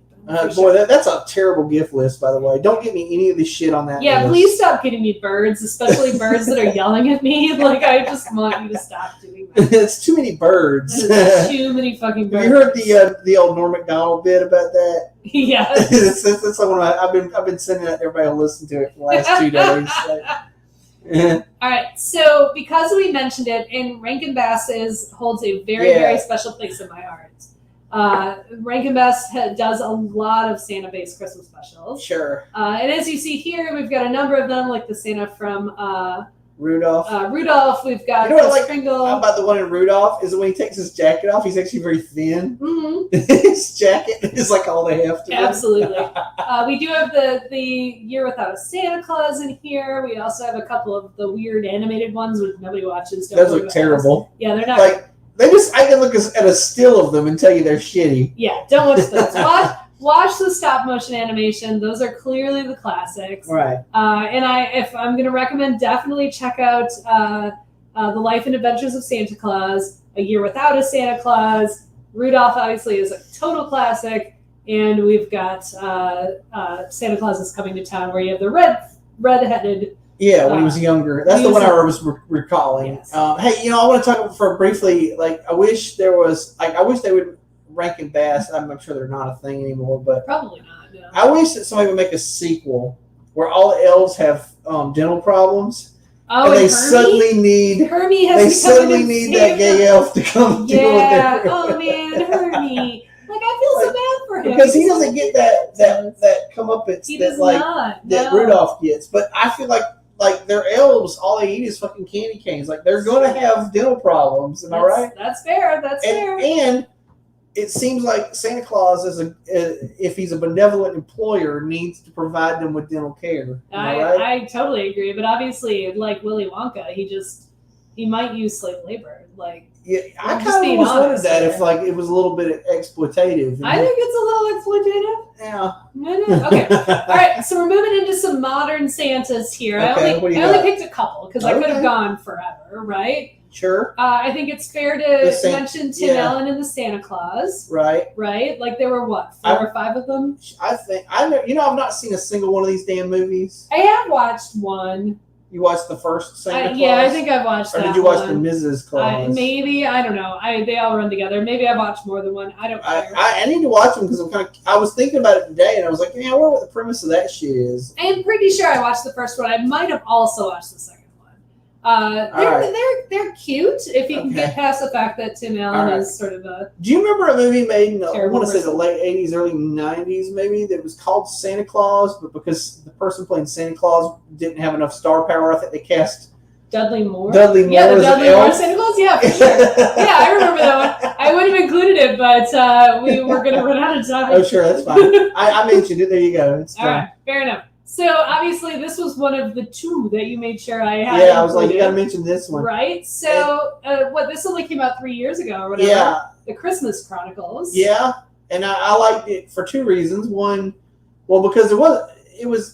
Speaker 2: Boy, that's a terrible gift list, by the way. Don't get me any of this shit on that list.
Speaker 1: Please stop getting me birds, especially birds that are yelling at me. Like, I just want you to stop doing that.
Speaker 2: It's too many birds.
Speaker 1: Too many fucking birds.
Speaker 2: Have you heard the old Norm Macdonald bit about that?
Speaker 1: Yeah.
Speaker 2: It's like one of I've been sending that to everybody to listen to it for the last 2 days.
Speaker 1: All right, so because we mentioned it, and Rankin Bass holds a very, very special place in my heart. Rankin Bass does a lot of Santa-based Christmas specials.
Speaker 2: Sure.
Speaker 1: And as you see here, we've got a number of them, like the Santa from
Speaker 2: Rudolph.
Speaker 1: We've got
Speaker 2: Kringle. How about the one in Rudolph? Is when he takes his jacket off, he's actually very thin.
Speaker 1: Mm-hmm.
Speaker 2: His jacket is like all the heft.
Speaker 1: Absolutely. We do have the Year Without a Santa Claus in here. We also have a couple of the weird animated ones which nobody watches.
Speaker 2: Those look terrible.
Speaker 1: Those. Yeah, they're not.
Speaker 2: I can look at a still of them and tell you they're shitty.
Speaker 1: Yeah, don't watch those. Watch the stop motion animation. Those are clearly the classics.
Speaker 2: Right.
Speaker 1: If I'm going to recommend, definitely check out The Life and Adventures of Santa Claus, A Year Without a Santa Claus. Rudolph obviously is a total classic, and we've got Santa Claus is Coming to Town, where you have the red-headed.
Speaker 2: Yeah, when he was younger. That's the one I was recalling.
Speaker 1: Yes.
Speaker 2: Hey, I want to talk for briefly. Like, I wish they would Rankin Bass. I'm sure they're not a thing anymore, but
Speaker 1: probably not. No.
Speaker 2: I wish that somebody would make a sequel where all the elves have dental problems.
Speaker 1: Oh,
Speaker 2: and they
Speaker 1: Hermie?
Speaker 2: suddenly need
Speaker 1: Hermie has
Speaker 2: they
Speaker 1: become
Speaker 2: suddenly
Speaker 1: an
Speaker 2: need
Speaker 1: insane-
Speaker 2: that gay elf to come deal with
Speaker 1: Yeah.
Speaker 2: their
Speaker 1: Oh man, Hermie. Like I feel so bad for him
Speaker 2: because he doesn't get that comeuppance
Speaker 1: He
Speaker 2: that
Speaker 1: does
Speaker 2: like
Speaker 1: not.
Speaker 2: that
Speaker 1: No.
Speaker 2: Rudolph gets. But I feel like their elves, all they eat is fucking candy canes. Like they're gonna have dental problems. Am I right?
Speaker 1: That's fair. That's fair.
Speaker 2: And it seems like Santa Claus if he's a benevolent employer, needs to provide them with dental care. Am I right?
Speaker 1: I totally agree, but obviously, like Willy Wonka, he might use slave labor. Like,
Speaker 2: yeah, I
Speaker 1: just
Speaker 2: kind of
Speaker 1: being
Speaker 2: almost wondered
Speaker 1: honest
Speaker 2: that
Speaker 1: here.
Speaker 2: if like it was a little bit exploitative.
Speaker 1: I think it's a little exploitative.
Speaker 2: Yeah.
Speaker 1: No. Okay. All right. So we're moving into some modern Santas here.
Speaker 2: Okay,
Speaker 1: I
Speaker 2: what do you
Speaker 1: only
Speaker 2: got?
Speaker 1: picked a couple because I could
Speaker 2: Okay.
Speaker 1: have gone forever, right?
Speaker 2: Sure.
Speaker 1: I think it's fair to
Speaker 2: The
Speaker 1: mention Tim
Speaker 2: yeah.
Speaker 1: Allen and the Santa Claus,
Speaker 2: Right.
Speaker 1: right? Like there were what, 4 or 5 of them?
Speaker 2: I think I know. You know, I've not seen a single one of these damn movies.
Speaker 1: I have watched one.
Speaker 2: You watched the first Santa Claus?
Speaker 1: Yeah, I think I've watched
Speaker 2: Or
Speaker 1: that.
Speaker 2: did you watch
Speaker 1: one.
Speaker 2: the Mrs. Claus?
Speaker 1: Maybe, I don't know. They all run together. Maybe I've watched more than one. I don't care.
Speaker 2: I need to watch them because I was thinking about it today and I was like, I wonder what the premise of that shit is.
Speaker 1: I'm pretty sure I watched the first one. I might have also watched the second one. They're cute if you can get past the fact that Tim Allen is sort of a.
Speaker 2: Do you remember a movie made in I want to say the
Speaker 1: person.
Speaker 2: late '80s, early '90s, maybe that was called Santa Claus, but because the person playing Santa Claus didn't have enough star power, I think they cast
Speaker 1: Dudley Moore?
Speaker 2: Yeah, the
Speaker 1: Dudley
Speaker 2: as an
Speaker 1: Moore
Speaker 2: elf.
Speaker 1: Santa Claus? Yeah, for sure. Yeah, I remember that one. I would have included it, but we were going to run out of time.
Speaker 2: Oh, sure, that's fine. I mentioned it. There you go. It's
Speaker 1: All right, fair enough. So obviously this was one of the 2 that you made sure I had.
Speaker 2: Yeah, I was like, you got to mention this one.
Speaker 1: Right? So this only came out 3 years ago or whatever.
Speaker 2: Yeah.
Speaker 1: The Christmas Chronicles.
Speaker 2: Yeah, and I liked it for 2 reasons. One, well, because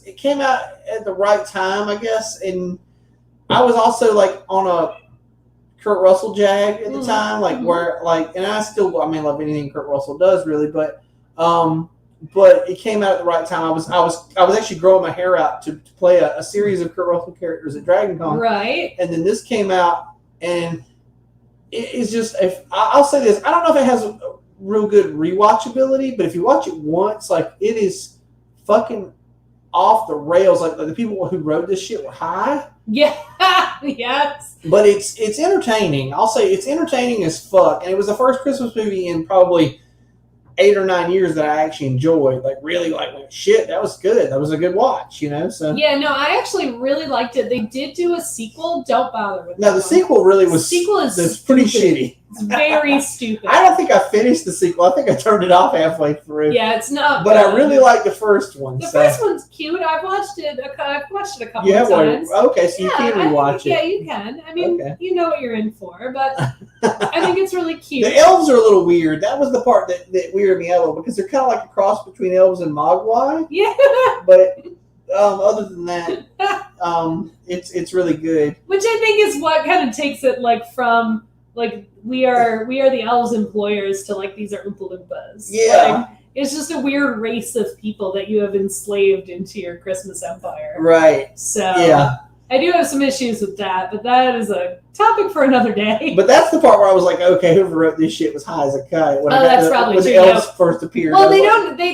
Speaker 2: it came out at the right time, I guess, and I was also like on a Kurt Russell jag at the time, like where and I love anything Kurt Russell does really, but it came out at the right time. I was actually growing my hair out to play a series of Kurt Russell characters at Dragon Con.
Speaker 1: Right.
Speaker 2: And then this came out, and it's just, I'll say this, I don't know if it has a real good rewatchability, but if you watch it once, like it is fucking off the rails. Like the people who wrote this shit were high.
Speaker 1: Yeah. Yes.
Speaker 2: But it's entertaining. I'll say it's entertaining as fuck. And it was the first Christmas movie in probably 8 or 9 years that I actually enjoyed. Like really like shit, that was good. That was a good watch, So
Speaker 1: yeah, no, I actually really liked it. They did do a sequel. Don't bother with
Speaker 2: no,
Speaker 1: that
Speaker 2: the
Speaker 1: one.
Speaker 2: sequel really was
Speaker 1: The sequel is
Speaker 2: pretty
Speaker 1: stupid.
Speaker 2: shitty.
Speaker 1: It's very stupid.
Speaker 2: I don't think I finished the sequel. I think I turned it off halfway through.
Speaker 1: Yeah, it's not.
Speaker 2: But
Speaker 1: good.
Speaker 2: I really like the first one.
Speaker 1: The first one's cute. I've watched it a couple
Speaker 2: Yeah,
Speaker 1: of times.
Speaker 2: okay, so you can rewatch it.
Speaker 1: Yeah, you can. I mean, you know what you're in for, but I think it's really cute.
Speaker 2: The elves are a little weird. That was the part that weirded me out a little because they're kind of like a cross between elves and mogwai.
Speaker 1: Yeah.
Speaker 2: But other than that, it's really good.
Speaker 1: Which I think is what kind of takes it from we are the elves employers to these are Oompa Loompas.
Speaker 2: Yeah.
Speaker 1: It's just a weird race of people that you have enslaved into your Christmas empire.
Speaker 2: Right.
Speaker 1: So
Speaker 2: yeah.
Speaker 1: I do have some issues with that, but that is a topic for another day.
Speaker 2: But that's the part where I was like, okay, whoever wrote this shit was high as a kite. When
Speaker 1: Probably
Speaker 2: when
Speaker 1: true.
Speaker 2: the elves first appeared.
Speaker 1: Well, they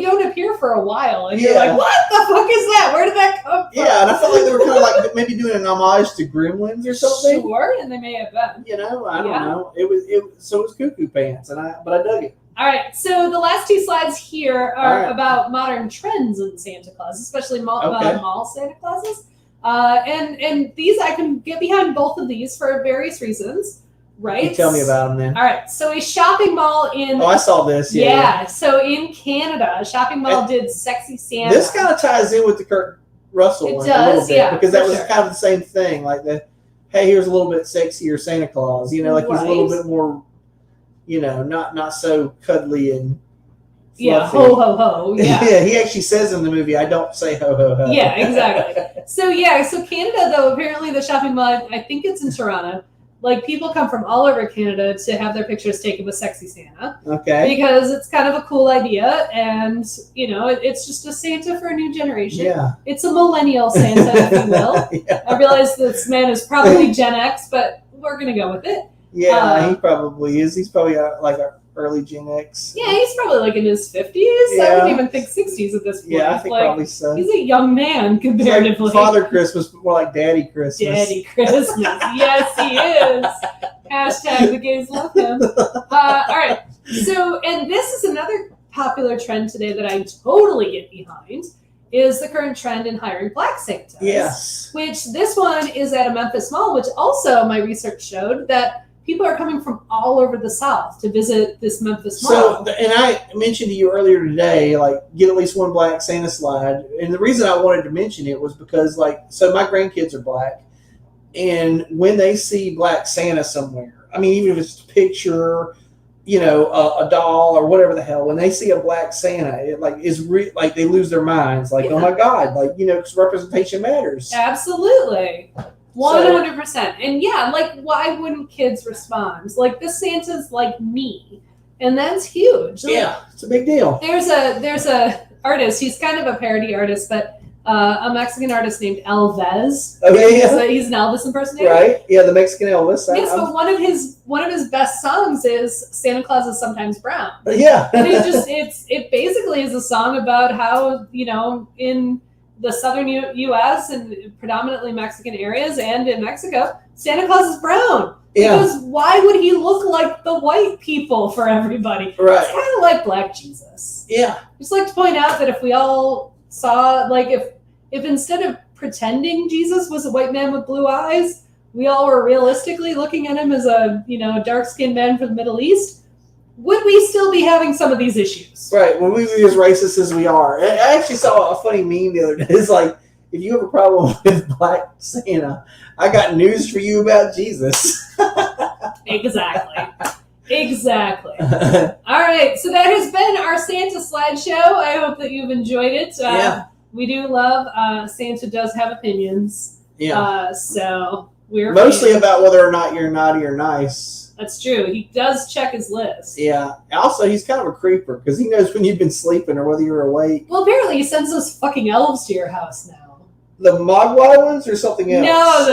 Speaker 1: don't appear for a while, and you're
Speaker 2: Yeah.
Speaker 1: like, what the fuck is that? Where did that come from?
Speaker 2: Yeah, and I felt like they were kind of like maybe doing an homage to Gremlins or something.
Speaker 1: Sure, and they may have been.
Speaker 2: I don't know. It was Cuckoo Pants, but I dug it.
Speaker 1: All right, so the last 2 slides here are
Speaker 2: right.
Speaker 1: about modern trends in Santa Claus, especially mall Santa Clauses. And these, I can get behind both of these for various reasons, right?
Speaker 2: You tell me about them then.
Speaker 1: All right, so a shopping mall in...
Speaker 2: Oh, I saw this.
Speaker 1: Yeah, so in Canada, a shopping mall did Sexy Santa.
Speaker 2: This kind of ties in with the Kurt Russell one a little bit, because that was kind of the same thing. Like hey, here's a little bit sexier Santa Claus. He's a little bit more, not so cuddly and fluffy.
Speaker 1: Yeah, ho ho ho. Yeah.
Speaker 2: Yeah, he actually says in the movie, "I don't say ho ho ho."
Speaker 1: Yeah, exactly. So Canada though, apparently the shopping mall, I think it's in Toronto. People come from all over Canada to have their pictures taken with Sexy Santa.
Speaker 2: Okay.
Speaker 1: Because it's kind of a cool idea, and it's just a Santa for a new generation.
Speaker 2: Yeah.
Speaker 1: It's a millennial Santa, if you will. Yeah. I realize this man is probably Gen X, but we're gonna go with it.
Speaker 2: Yeah, he probably is. He's probably like early Gen X.
Speaker 1: Yeah, he's probably like in his 50s. I
Speaker 2: Yeah.
Speaker 1: wouddn't even think 60s at this point.
Speaker 2: Yeah, I think
Speaker 1: like,
Speaker 2: probably so.
Speaker 1: He's a young man
Speaker 2: It's
Speaker 1: comparatively.
Speaker 2: like Father Christmas, but more like Daddy Christmas.
Speaker 1: Daddy Christmas. Yes, he is. Hashtag the gays love him. All right. So, and this is another popular trend today that I totally get behind, is the current trend in hiring Black Santas.
Speaker 2: Yes.
Speaker 1: Which this one is at a Memphis mall, which also my research showed that people are coming from all over the South to visit this Memphis mall.
Speaker 2: So, and I mentioned to you earlier today, like, get at least one Black Santa slide. And the reason I wanted to mention it was because, like, so my grandkids are Black. And when they see Black Santa somewhere, I mean, even if it's a picture, you know, a doll or whatever the hell, when they see a Black Santa, it like is like they lose their minds. Like, oh my God, like, you know, because representation matters.
Speaker 1: Absolutely. 100%. And yeah, like, why wouldn't kids respond? Like, this Santa's like me. And that's huge. Like,
Speaker 2: Yeah, it's a big deal.
Speaker 1: There's a artist, he's kind of a parody artist, but a Mexican artist named Elvez.
Speaker 2: Okay, yeah.
Speaker 1: He's an Elvis impersonator.
Speaker 2: Right? Yeah, the Mexican Elvis.
Speaker 1: Yes, but one of his best songs is Santa Claus is Sometimes Brown.
Speaker 2: Yeah.
Speaker 1: And it basically is a song about how, you know, in the southern U.S. and predominantly Mexican areas and in Mexico, Santa Claus is brown.
Speaker 2: Yeah.
Speaker 1: Because why would he look like the white people for everybody?
Speaker 2: Right.
Speaker 1: It's kind of like Black Jesus.
Speaker 2: Yeah.
Speaker 1: Just like to point out that if we all saw, like, if instead of pretending Jesus was a white man with blue eyes, we all were realistically looking at him as a, you know, dark-skinned man from the Middle East, would we still be having some of these issues?
Speaker 2: Right. When we be as racist as we are. I actually saw a funny meme the other day. It's like, if you have a problem with Black Santa, I got news for you about Jesus.
Speaker 1: Exactly. Exactly. All right. So that has been our Santa slideshow. I hope that you've enjoyed it.
Speaker 2: Yeah.
Speaker 1: We do love Santa does have opinions.
Speaker 2: Yeah.
Speaker 1: So we're
Speaker 2: mostly about whether or not you're naughty or nice.
Speaker 1: That's true. He does check his list.
Speaker 2: Yeah. Also, he's kind of a creeper because he knows when you've been sleeping or whether you're awake.
Speaker 1: Well, apparently he sends those fucking elves to your house now.
Speaker 2: The Mogwai ones or something else?
Speaker 1: No,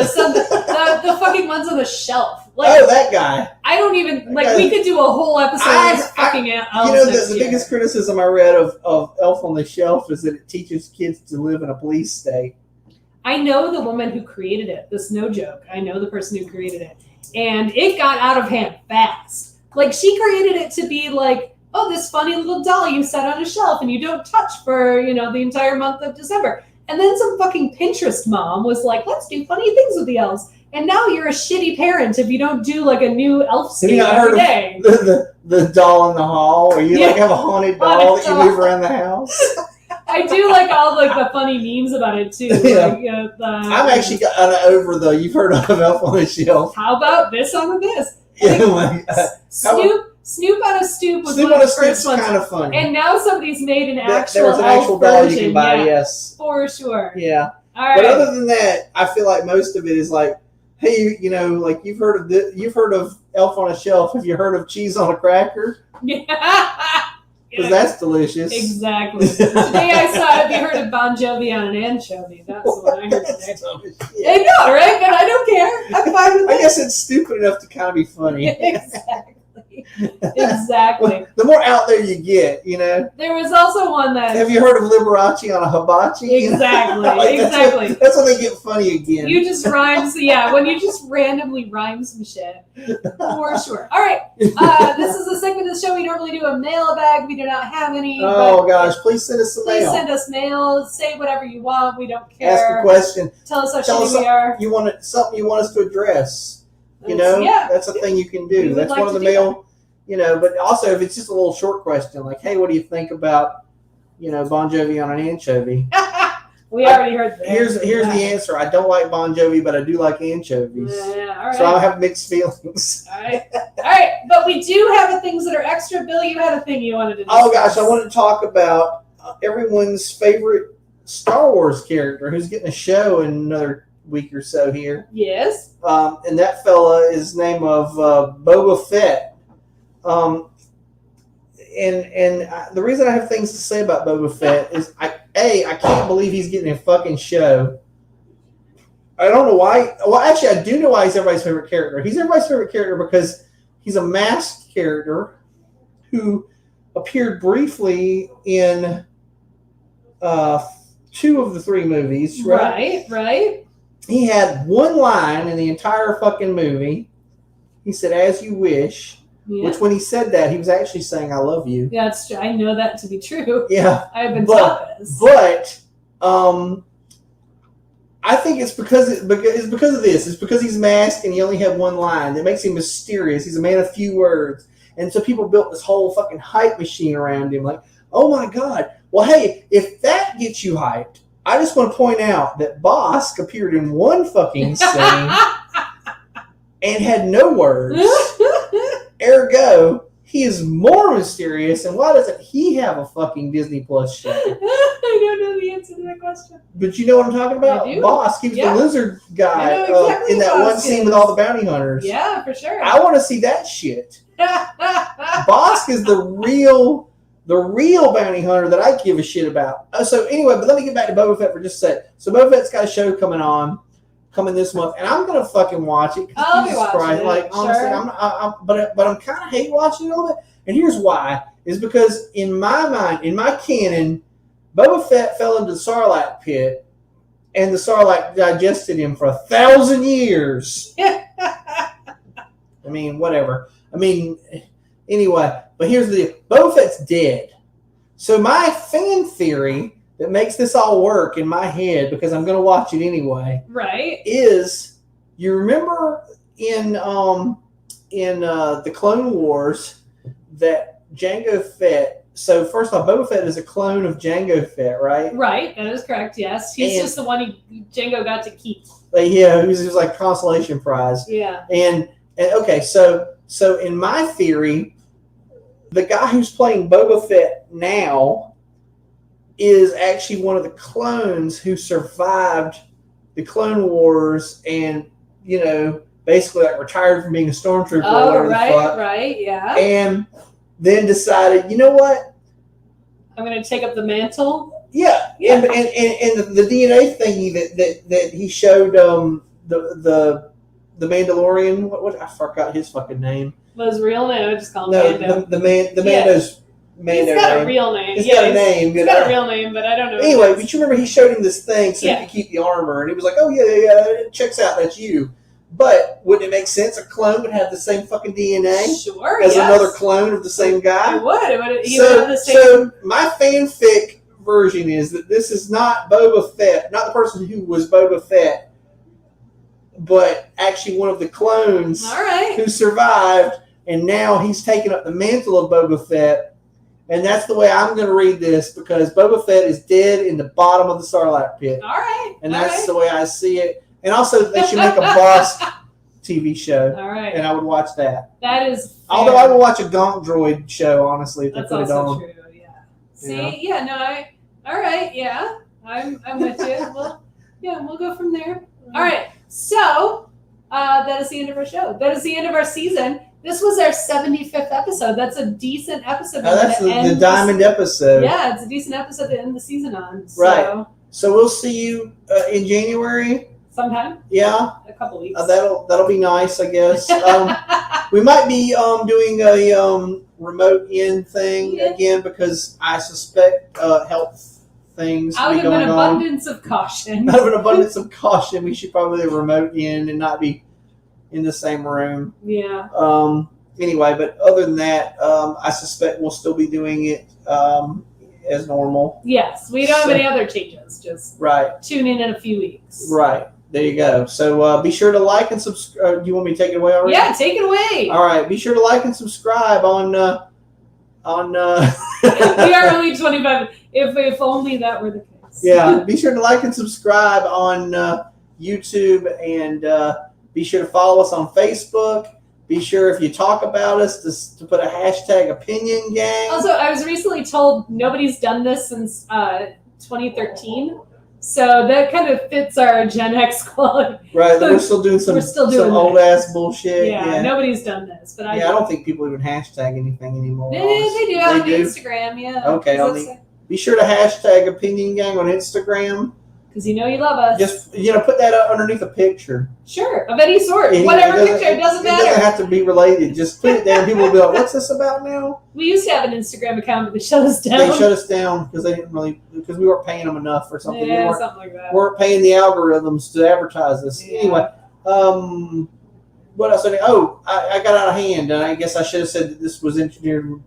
Speaker 1: the fucking ones on the shelf. Like,
Speaker 2: oh, that guy.
Speaker 1: I don't even, like, we could do a whole episode on this fucking elves.
Speaker 2: You know, the biggest criticism I read of Elf on the Shelf is that it teaches kids to live in a police state.
Speaker 1: I know the woman who created it. This is no joke. I know the person who created it. And it got out of hand fast. Like, she created it to be like, oh, this funny little doll you set on a shelf and you don't touch for, you know, the entire month of December. And then some fucking Pinterest mom was like, let's do funny things with the elves. And now you're a shitty parent if you don't do like a new elf skate every day.
Speaker 2: The doll in the hall where you like have a haunted doll that you move around the house.
Speaker 1: I do like all like the funny memes about it too.
Speaker 2: Yeah.
Speaker 1: Like,
Speaker 2: I've actually gotten over the you've heard of Elf on the Shelf.
Speaker 1: How about this on this?
Speaker 2: Yeah, like,
Speaker 1: Snoop on a Stoop was
Speaker 2: Snoop
Speaker 1: one
Speaker 2: on
Speaker 1: of
Speaker 2: a
Speaker 1: the first
Speaker 2: Stoop's
Speaker 1: ones.
Speaker 2: kind of funny.
Speaker 1: And now somebody's made an actual
Speaker 2: there was an actual doll
Speaker 1: version.
Speaker 2: you can buy,
Speaker 1: yeah,
Speaker 2: yes.
Speaker 1: for sure.
Speaker 2: Yeah.
Speaker 1: All right.
Speaker 2: But other than that, I feel like most of it is like, hey, you know, like you've heard of Elf on a Shelf. Have you heard of cheese on a cracker?
Speaker 1: Yeah.
Speaker 2: Because that's delicious.
Speaker 1: Exactly. Today I saw, have you heard of Bon Jovi on an anchovy? That's what I heard today. I know, right? But I don't care. I'm fine with
Speaker 2: I
Speaker 1: it.
Speaker 2: guess it's stupid enough to kind of be funny.
Speaker 1: Exactly. Exactly.
Speaker 2: Well, the more out there you get, you know.
Speaker 1: There was also one that...
Speaker 2: Have you heard of Liberace on a hibachi?
Speaker 1: Exactly.
Speaker 2: Like,
Speaker 1: Exactly.
Speaker 2: That's when they get funny again.
Speaker 1: You just rhyme, yeah, when you just randomly rhyme some shit. For sure. All right. This is a segment of the show. We normally do a mailbag. We do not have any.
Speaker 2: Oh, gosh. Please send us some
Speaker 1: Please
Speaker 2: mail.
Speaker 1: send us mail. Say whatever you want. We don't care.
Speaker 2: Ask a question.
Speaker 1: Tell us how
Speaker 2: Tell us
Speaker 1: shitty we are.
Speaker 2: You want something you want us to address. You know?
Speaker 1: Yeah.
Speaker 2: That's a thing you can do. That's
Speaker 1: like
Speaker 2: one of the mail. You know, but also if it's just a little short question, like, hey, what do you think about, you know, Bon Jovi on an anchovy?
Speaker 1: We already heard that.
Speaker 2: Here's the answer. I don't like Bon Jovi, but I do like anchovies.
Speaker 1: Yeah, all right.
Speaker 2: So I have mixed feelings.
Speaker 1: All right. But we do have things that are extra. Bill, you had a thing you wanted to discuss.
Speaker 2: Oh, gosh. I want to talk about everyone's favorite Star Wars character who's getting a show in another week or so here.
Speaker 1: Yes.
Speaker 2: And that fella is name of Boba Fett. And the reason I have things to say about Boba Fett is I can't believe he's getting a fucking show. I don't know why. Well, actually, I do know why he's everybody's favorite character. He's everybody's favorite character because he's a masked character. who appeared briefly in 2 of the 3 movies, right?
Speaker 1: Right.
Speaker 2: He had one line in the entire fucking movie. He said, "As you wish," which when he said that, he was actually saying, "I love you."
Speaker 1: Yeah, it's true. I know that to be true.
Speaker 2: Yeah.
Speaker 1: I've been taught this.
Speaker 2: But I think it's because of this. It's because he's masked and he only had one line. That makes him mysterious. He's a man of few words. And so people built this whole fucking hype machine around him. Like, oh my God. Well, hey, if that gets you hyped, I just want to point out that Bosk appeared in one fucking scene and had no words. Ergo, he is more mysterious. And why doesn't he have a fucking Disney Plus show?
Speaker 1: I don't know the answer to that question.
Speaker 2: But you know what I'm talking about?
Speaker 1: I do.
Speaker 2: Bosk, he was the lizard guy
Speaker 1: exactly
Speaker 2: in that
Speaker 1: Bosk
Speaker 2: one scene with all the bounty hunters.
Speaker 1: Yeah, for sure.
Speaker 2: I want to see that shit. Bosk is the real bounty hunter that I give a shit about. So anyway, but let me get back to Boba Fett for just a sec. So Boba Fett's got a show coming this month, and I'm gonna fucking watch it.
Speaker 1: I'll be watching it.
Speaker 2: Like honestly,
Speaker 1: sure.
Speaker 2: but I'm kind of hate watching it a little bit. And here's why: is because in my mind, in my canon, Boba Fett fell into the Sarlacc pit, and the Sarlacc digested him for 1,000 years. I mean, whatever. I mean, anyway. But here's the deal: Boba Fett's dead. So my fan theory that makes this all work in my head, because I'm going to watch it anyway,
Speaker 1: right?
Speaker 2: Is you remember in the Clone Wars that Jango Fett. So first off, Boba Fett is a clone of Jango Fett, right?
Speaker 1: Right, that is correct. Yes, he's just the one Jango got to keep.
Speaker 2: Yeah, he was like consolation prize.
Speaker 1: Yeah.
Speaker 2: And okay, so in my theory, the guy who's playing Boba Fett now is actually one of the clones who survived the Clone Wars and, basically like retired from being a stormtrooper.
Speaker 1: Oh,
Speaker 2: or whatever the fuck,
Speaker 1: right, yeah.
Speaker 2: And then decided, you know what?
Speaker 1: I'm going to take up the mantle.
Speaker 2: Yeah. And the DNA thingy that he showed the Mandalorian, what I forgot his fucking name.
Speaker 1: His real name, I just call him Mando.
Speaker 2: The Mando's Mando.
Speaker 1: He's got a real name.
Speaker 2: He's got a name.
Speaker 1: He's got a real name, but I don't know.
Speaker 2: Anyway, but you remember he showed him this thing so he could keep the armor, and he was like, "Oh yeah, it checks out. That's you." But wouldn't it make sense a clone would have the same fucking DNA?
Speaker 1: Sure.
Speaker 2: As another clone of the same guy?
Speaker 1: It would. It would even have the same.
Speaker 2: So my fanfic version is that this is not Boba Fett, not the person who was Boba Fett, but actually one of the clones who survived, and now he's taken up the mantle of Boba Fett. And that's the way I'm going to read this, because Boba Fett is dead in the bottom of the Sarlacc pit.
Speaker 1: All right.
Speaker 2: And that's the way I see it. And also, they should make a Bosk TV show.
Speaker 1: All right.
Speaker 2: And I would watch that.
Speaker 1: That is fair.
Speaker 2: Although I would watch a Gonk Droid show, honestly, if they
Speaker 1: that's
Speaker 2: put it on.
Speaker 1: also true, yeah. See, all right, yeah. I'm with you. Well, yeah, we'll go from there. All right. So, that is the end of our show. That is the end of our season. This was our 75th episode. That's a decent episode.
Speaker 2: That's the diamond episode.
Speaker 1: Yeah, it's a decent episode to end the season on. So.
Speaker 2: Right. So we'll see you in January.
Speaker 1: Sometime.
Speaker 2: Yeah.
Speaker 1: A couple weeks.
Speaker 2: That'll be nice, I guess. We might be doing a remote in thing again, because I suspect health things
Speaker 1: out
Speaker 2: be
Speaker 1: of
Speaker 2: going
Speaker 1: an abundance of caution.
Speaker 2: Out of an abundance of caution, we should probably remote in and not be in the same room.
Speaker 1: Yeah.
Speaker 2: Anyway, but other than that, I suspect we'll still be doing it as normal.
Speaker 1: Yes, we don't have any other changes. Just tune in a few weeks.
Speaker 2: Right. There you go. So be sure to like and subscribe. Do you want me to take it away already?
Speaker 1: Yeah, take it away.
Speaker 2: All right. Be sure to like and subscribe on.
Speaker 1: We are only 25. If only that were the case.
Speaker 2: Yeah. Be sure to like and subscribe on YouTube, and be sure to follow us on Facebook. Be sure, if you talk about us, to put a hashtag opinion gang.
Speaker 1: Also, I was recently told nobody's done this since 2013. So that kind of fits our Gen X quality.
Speaker 2: Right, we're still doing some old ass bullshit.
Speaker 1: Yeah, nobody's done this, but I
Speaker 2: don't think people even hashtag anything anymore.
Speaker 1: They do on Instagram, yeah.
Speaker 2: Okay, be sure to hashtag opinion gang on Instagram.
Speaker 1: because you know you love us.
Speaker 2: Just put that up underneath a picture.
Speaker 1: Sure, of any sort, whatever picture, it doesn't matter.
Speaker 2: It doesn't have to be related. Just put it down. People will be like, "What's this about now?"
Speaker 1: We used to have an Instagram account, but they shut us down.
Speaker 2: They shut us down because we weren't paying them enough or something.
Speaker 1: Yeah, something like that.
Speaker 2: Weren't paying the algorithms to advertise this.
Speaker 1: Yeah.
Speaker 2: Anyway, what else? I got out of hand, and I guess I should have said that this was engineered and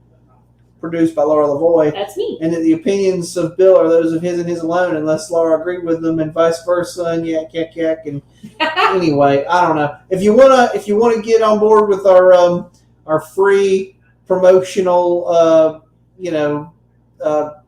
Speaker 2: produced by Laura Lavoie.
Speaker 1: That's me.
Speaker 2: And that the opinions of Bill are those of his and his alone, unless Laura agreed with them, and vice versa, and yak. And anyway, I don't know. If you wanna get on board with our free promotional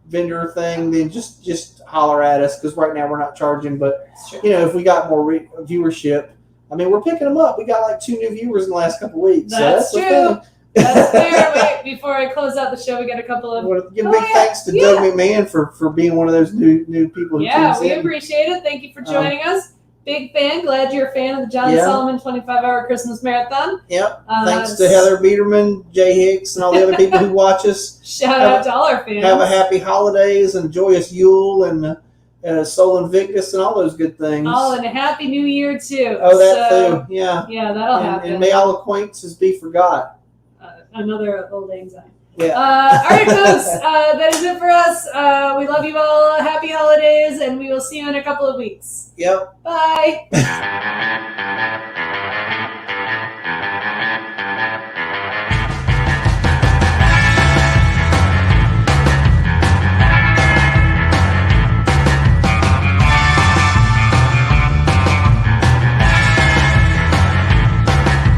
Speaker 2: vendor thing, then just holler at us, because right now we're not charging. But if we got more viewership, I mean, we're picking them up. We got like 2 new viewers in the last couple of weeks.
Speaker 1: That's true. That's fair. Wait, before I close out the show, we got a couple of.
Speaker 2: Give a big thanks to Doug McMahon for being one of those new people.
Speaker 1: Yeah, we appreciate it. Thank you for joining us. Big fan. Glad you're a fan of the John Solomon 25-hour Christmas Marathon.
Speaker 2: Yep. Thanks to Heather Biederman, Jay Hicks, and all the other people who watch us.
Speaker 1: Shout out to all our fans.
Speaker 2: Have a happy holidays and joyous Yule and Sol Invictus and all those good things.
Speaker 1: Oh, and a happy New Year too.
Speaker 2: Oh, that too. Yeah.
Speaker 1: Yeah, that'll happen.
Speaker 2: And may all acquaintances be forgot.
Speaker 1: Another old anxiety.
Speaker 2: Yeah.
Speaker 1: All right, folks. That is it for us. We love you all. Happy holidays, and we will see you in a couple of weeks.
Speaker 2: Yep.
Speaker 1: Bye.